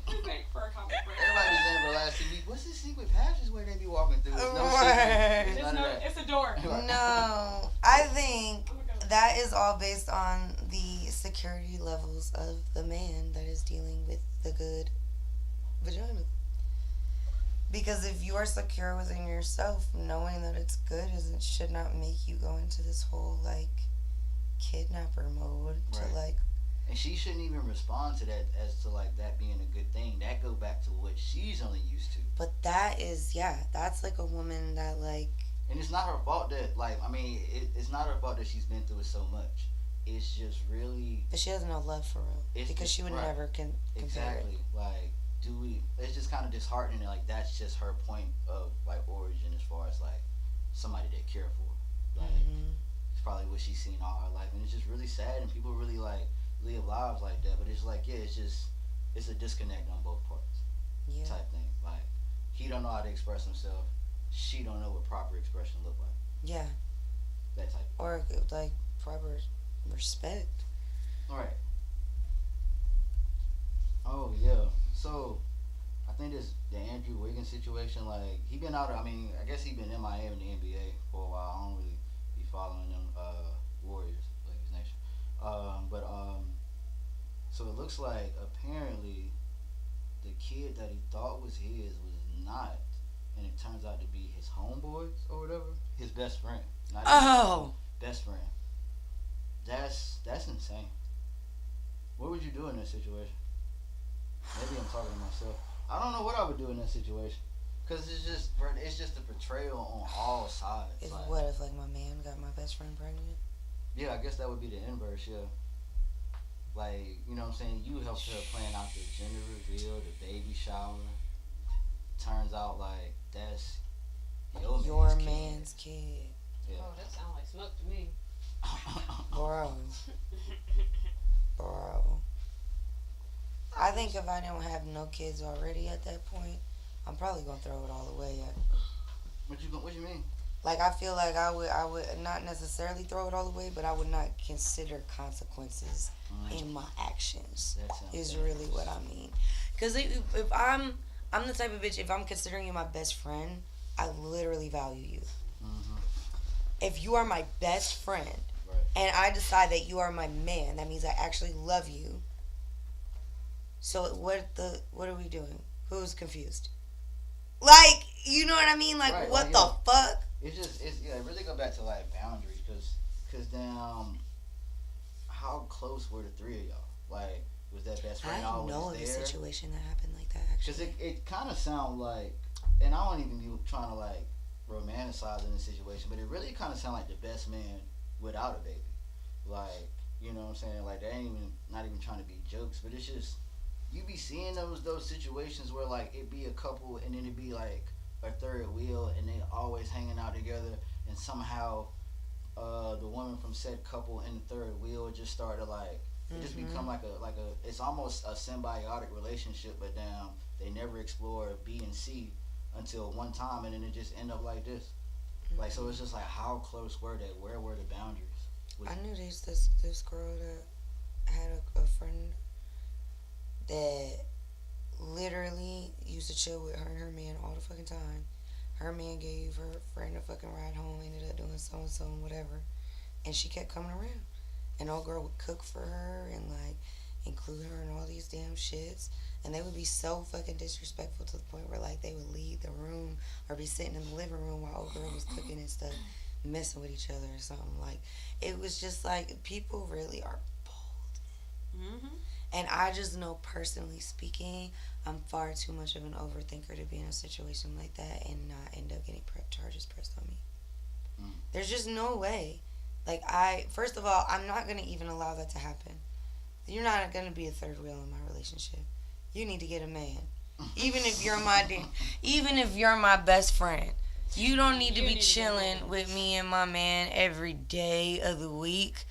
We're ready for a comic break. Everybody be saying for the last 2 weeks, what's the secret passage where they be walking through? It's no Right. secret. It's It's, none of no, that. it's a door. No, I think Oh my God. that is all based on the security levels of the man that is dealing with the good vagina. Because if you are secure within yourself, knowing that it's good should not make you go into this whole like kidnapper mode to Right. like. And she shouldn't even respond to that as to like that being a good thing. That go back to what she's only used to. But that is that's like a woman that like. And it's not her fault that it's not her fault that she's been through it so much. It's just really But she has no love for real It's because just- she would right. never compare it. exactly like it's just kind of disheartening. Like that's just her point of like origin as far as like somebody that care for her. Like Mhm. it's probably what she's seen all her life, and it's just really sad. And people really like live lives like that, but it's like it's a disconnect on both parts Yeah. type thing. Like he don't know how to express himself, she don't know what proper expression look like. Yeah. That type. Or like proper respect. All right. Oh yeah. So I think the Andrew Wiggins situation, like he been out. I guess he been MIA in the NBA for a while. I don't really be following them Warriors, Lakers Nation. So it looks like apparently the kid that he thought was his was not, and it turns out to be his homeboys or whatever, his best friend. Not even Oh. best friend. That's insane. What would you do in that situation? Maybe I'm talking to myself. I don't know what I would do in that situation, cause it's just a portrayal on all sides. If Like, what if like my man got my best friend pregnant? yeah, I guess that would be the inverse. Yeah. Like, you know what I'm saying? You helped her plan out the gender reveal, the baby shower. Turns out like that's Your kid. man's kid. Yeah. Oh, that sounds like smoke to me. Bro. Bro. I think if I don't have no kids already at that point, I'm probably gonna throw it all away. What you mean? Like I feel like I would not necessarily throw it all away, but I would not consider consequences in my actions. That sounds Is bad. really what I mean. Cause if I'm the type of bitch. If I'm considering you my best friend, I literally value you. Mm-hmm. If you are my best friend, Right. and I decide that you are my man, that means I actually love you. So what are we doing? Who's confused? Like, you know what I mean? Like, Right, what like, the fuck? It really go back to like boundaries, cause how close were the three of y'all? Like, was that best I friend don't always know of a there? situation that happened like that, Cause actually. it kind of sound like, and I don't even be trying to like romanticize in the situation, but it really kind of sound like the best man without a baby. Like, you know what I'm saying? Like, they ain't even not even trying to be jokes, but it's just you be seeing those situations where like it be a couple and then it be like a third wheel and they always hanging out together, and somehow the woman from said couple in the third wheel just started like it just become like a it's almost a symbiotic relationship, but damn, they never explore B and C until one time, and then it just end up like this. Like, so it's just like, how close were they? Where were the boundaries? I knew this girl that had a friend that literally used to chill with her and her man all the fucking time. Her man gave her friend a fucking ride home, ended up doing so and so and whatever, and she kept coming around. And old girl would cook for her and like include her in all these damn shits. And they would be so fucking disrespectful to the point where like they would leave the room or be sitting in the living room while old girl was cooking and stuff, messing with each other or something. Like, it was just like, people really are bold. Mm-hmm. And I just know, personally speaking, I'm far too much of an overthinker to be in a situation like that and not end up getting charges pressed on me. There's just no way. Like, first of all, I'm not going to even allow that to happen. You're not going to be a third wheel in my relationship. You need to get a man. Even if you're my best friend. You don't need to be chilling with me and my man every day of the week,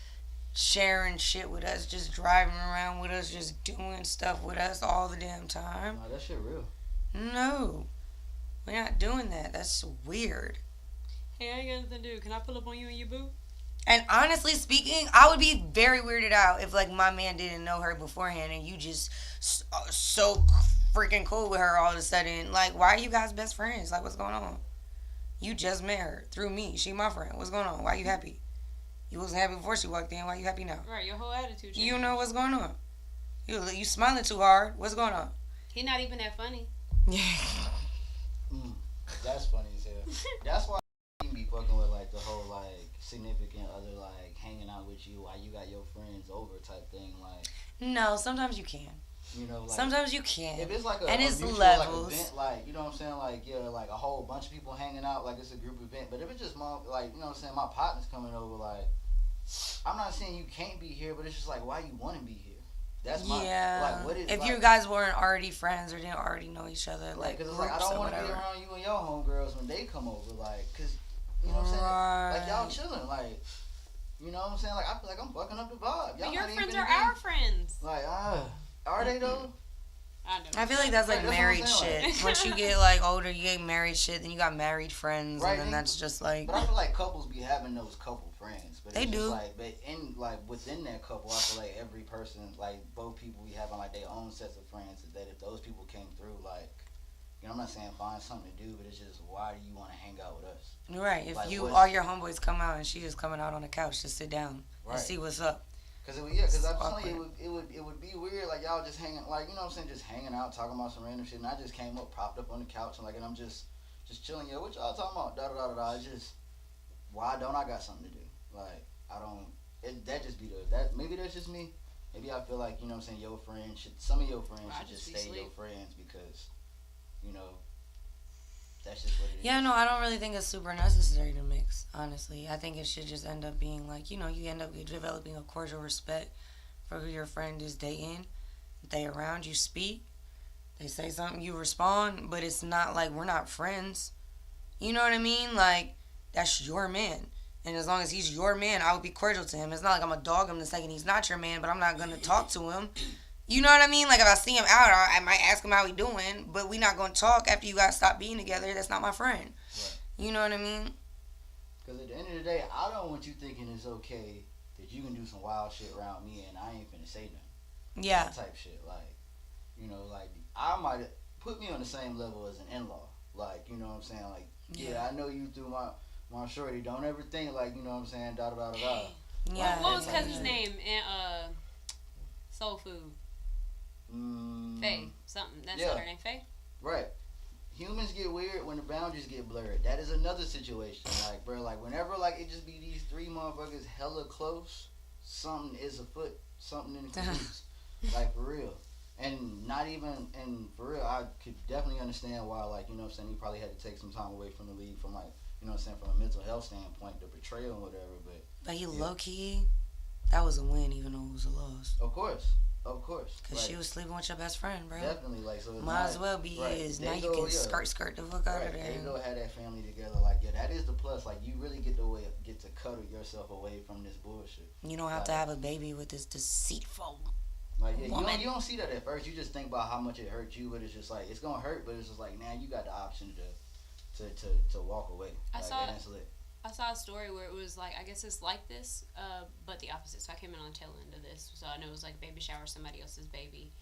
sharing shit with us, just driving around with us, just doing stuff with us all the damn time. No, that shit real. No. We're not doing that. That's weird. Hey, I ain't got nothing to do. Can I pull up on you and your boo? And honestly speaking, I would be very weirded out if, like, my man didn't know her beforehand and you just so freaking cool with her all of a sudden. Like, why are you guys best friends? Like, what's going on? You just met her through me. She my friend. What's going on? Why you happy? You wasn't happy before she walked in. Why you happy now? Right, your whole attitude changed. You know what's going on. You smiling too hard. What's going on? He not even that funny. That's funny as hell. That's why you be fucking with like the whole like significant other like hanging out with you while you got your friends over type thing. Like, no, sometimes you can. You know, like, sometimes you can. If it's like and a it's mutual, levels. Like, event, like, you know what I'm saying, like, yeah, like a whole bunch of people hanging out, like it's a group event. But if it's just like, you know what I'm saying, my partner's coming over, like, I'm not saying you can't be here, but it's just like, why you want to be here? That's my like. What is if like, you guys weren't already friends or didn't already know each other, like, because it's like I don't want to be around you and your homegirls when they come over, like, cause you know what I'm saying, like y'all chilling, like. You know what I'm saying? Like, I feel like I'm fucking up the vibe. But your friends are our friends. Like, are they though? I feel like that's like married shit. Like, once you get like older, you get married shit. Then you got married friends, right, and then that's just like. But I feel like couples be having those couple friends. But they it's do. Just like, but in like within that couple, I feel like every person, like both people, be having like their own sets of friends. That if those people came through, like, you know, I'm not saying find something to do, but it's just why do you want to hang out with us? Right. If like, all your homeboys come out and she just coming out on the couch to sit down and see what's up. Cause I'm telling you, it would be weird, like y'all just hanging, like, you know what I'm saying, just hanging out, talking about some random shit, and I just came up, propped up on the couch, and like, and I'm just chilling. Yeah, what y'all talking about? Da da da da. It's just, why don't I got something to do? Like, I don't. That just be that. Maybe that's just me. Maybe I feel like, you know what I'm saying, your friends some of your friends should just stay your friends because, you know. That's just what it is. Yeah, no, I don't really think it's super necessary to mix, honestly. I think it should just end up being like, you know, you end up developing a cordial respect for who your friend is dating. They around, you speak. They say something, you respond, but it's not like we're not friends. You know what I mean? Like, that's your man. And as long as he's your man, I would be cordial to him. It's not like I'm going to dog him the second he's not your man, but I'm not going to talk to him. You know what I mean? Like, if I see him out, I might ask him how he doing, but we not going to talk after you guys stop being together. That's not my friend. Right. You know what I mean? Because at the end of the day, I don't want you thinking it's okay that you can do some wild shit around me and I ain't finna say nothing. Yeah. That type shit. Like, you know, like, I might put me on the same level as an in-law. Like, you know what I'm saying? Like, yeah, I know you through my shorty. Don't ever think, like, you know what I'm saying, da da da da da. Yeah. What was cousin's name in Soul Food? Faye. Something. That's not her name, Faye? Right. Humans get weird when the boundaries get blurred. That is another situation. Like, bro, like, whenever, like, it just be these three motherfuckers hella close, something is afoot. Something in the cahoots. Like, for real. And not even, and for real, I could definitely understand why, like, you know what I'm saying, he probably had to take some time away from the league from, like, you know what I'm saying, from a mental health standpoint, the betrayal and whatever, but he low-key, that was a win even though it was a loss. Of course. Of course. Because she was sleeping with your best friend, bro. Definitely, like, so might as well be his. Now you can skirt the fuck out of there. They go have that family together, like, yeah, that is the plus. Like, you really get to cuddle yourself away from this bullshit. You don't have to have a baby with this deceitful like, yeah, woman. You don't see that at first. You just think about how much it hurt you, but it's just like, it's gonna hurt, but it's just like, now you got the option to walk away. I saw a story where it was like, I guess it's like this, but the opposite. So I came in on the tail end of this. So I know it was like a baby shower, somebody else's baby.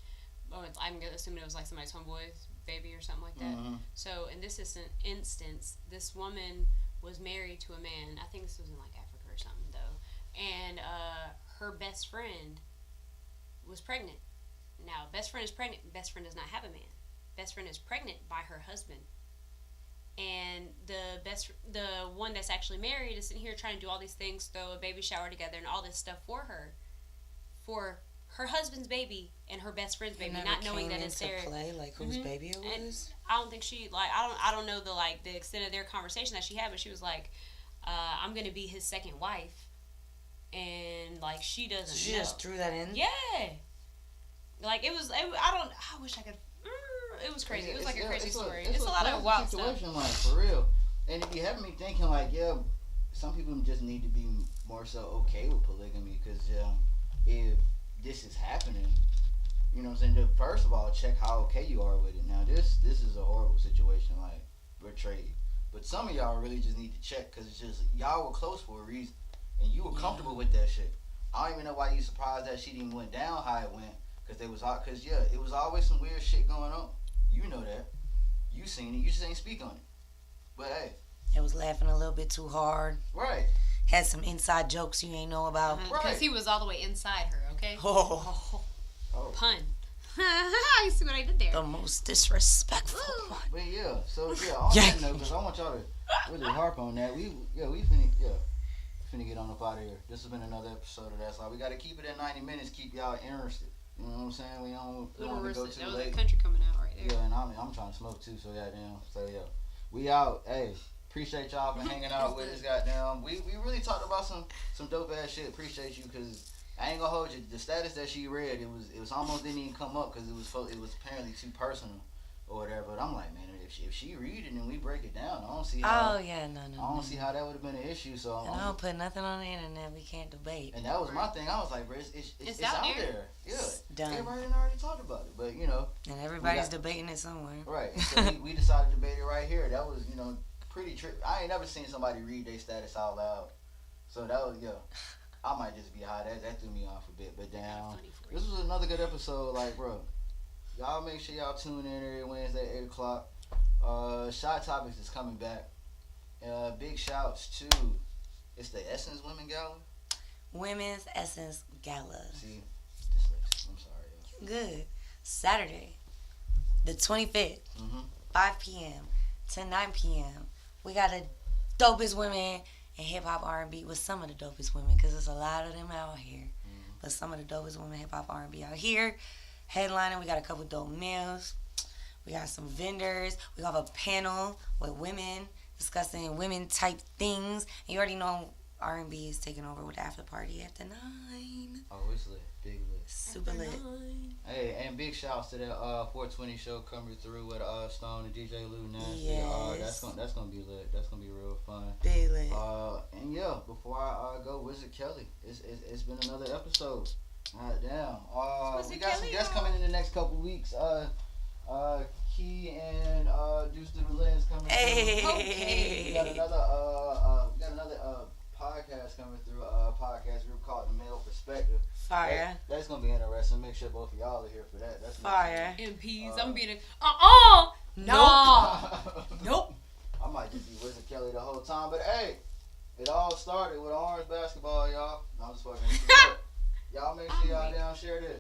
Or I'm assuming it was like somebody's homeboy's baby or something like that. Mm-hmm. So in this instance, this woman was married to a man. I think this was in like Africa or something though. And her best friend was pregnant. Now, best friend is pregnant. Best friend does not have a man. Best friend is pregnant by her husband. And the one that's actually married is sitting here trying to do all these things, throw a baby shower together and all this stuff for her husband's baby and her best friend's baby, not knowing that it's their play, like whose baby it was. And I don't think she I don't know the extent of their conversation that she had, but she was like, I'm gonna be his second wife, and like she doesn't. She know. just threw that in. Yeah, like I wish I could. It was crazy. It was like a crazy story. It's a lot of wild stuff. Like, for real. And it be having me thinking, like, yeah, some people just need to be more so okay with polygamy, because if this is happening, you know what I'm saying? First of all, check how okay you are with it. Now, this is a horrible situation, like, betrayed. But some of y'all really just need to check, because it's just, y'all were close for a reason, and you were comfortable with that shit. I don't even know why you surprised that shit even went down how it went, because it was always some weird shit going on. You know that. You seen it. You just ain't speak on it. But hey. It was laughing a little bit too hard. Right. Had some inside jokes you ain't know about. Because he was all the way inside her, okay? Oh. Pun. You see what I did there? The most disrespectful one. But yeah, so yeah, on that note, because I want y'all to really harp on that. We finna get on up out of here. This has been another episode of That's All. We got to keep it at 90 minutes, keep y'all interested. You know what I'm saying? We don't want to go too late. That was country coming out right there. Yeah, and I'm trying to smoke too, so goddamn. So yeah, we out. Hey, appreciate y'all for hanging out with us. Goddamn, we really talked about some dope ass shit. Appreciate you, because I ain't gonna hold you. The status that she read, it was almost didn't even come up because it was apparently too personal or whatever. But I'm like, man, if she read it and we break it down, I don't see how. Oh yeah, no. I don't see how that would have been an issue. So and I don't put nothing on the internet we can't debate. And that was my thing. I was like, bro, it's out there. Yeah, done. Everybody already talked about it, but you know. And everybody's debating it somewhere. Right. So we decided to debate it right here. That was pretty tricky. I ain't never seen somebody read their status out loud. So that was I might just be high. That threw me off a bit. But damn, this was another good episode. Like, bro, y'all make sure y'all tune in every Wednesday at 8 o'clock. Shot Topics is coming back. Big shouts to, it's the Essence Women Gala. Women's Essence Gala. See, dyslexic. I'm sorry, y'all. Good. Saturday, the 25th, 5 p.m. to 9 p.m. We got the dopest women in hip-hop R&B, with some of the dopest women, because there's a lot of them out here. But some of the dopest women hip-hop R&B out here. Headlining, we got a couple dope meals. We got some vendors. We have a panel with women discussing women-type things. And you already know R&B is taking over with the after party after 9. Oh, it's lit. Big lit. Super lit. Hey, and big shouts to that 420 show coming through with Stone and DJ Lou Nasty. Yes. That's gonna be lit. That's gonna be real fun. Big lit. And yeah, before I go, Wizard Kelly. It's been another episode. Damn. We got some guests coming in the next couple weeks. Key and Deuce to the Lens coming through. Hey. We got another podcast coming through. Podcast group called The Male Perspective. Fire. That's gonna be interesting. Make sure both of y'all are here for that. That's fire. MPs. I'm being no. Nope. I might just be Wizard Kelly the whole time, but hey, it all started with orange basketball, y'all. No, I'm just fucking. Y'all make sure y'all down share this.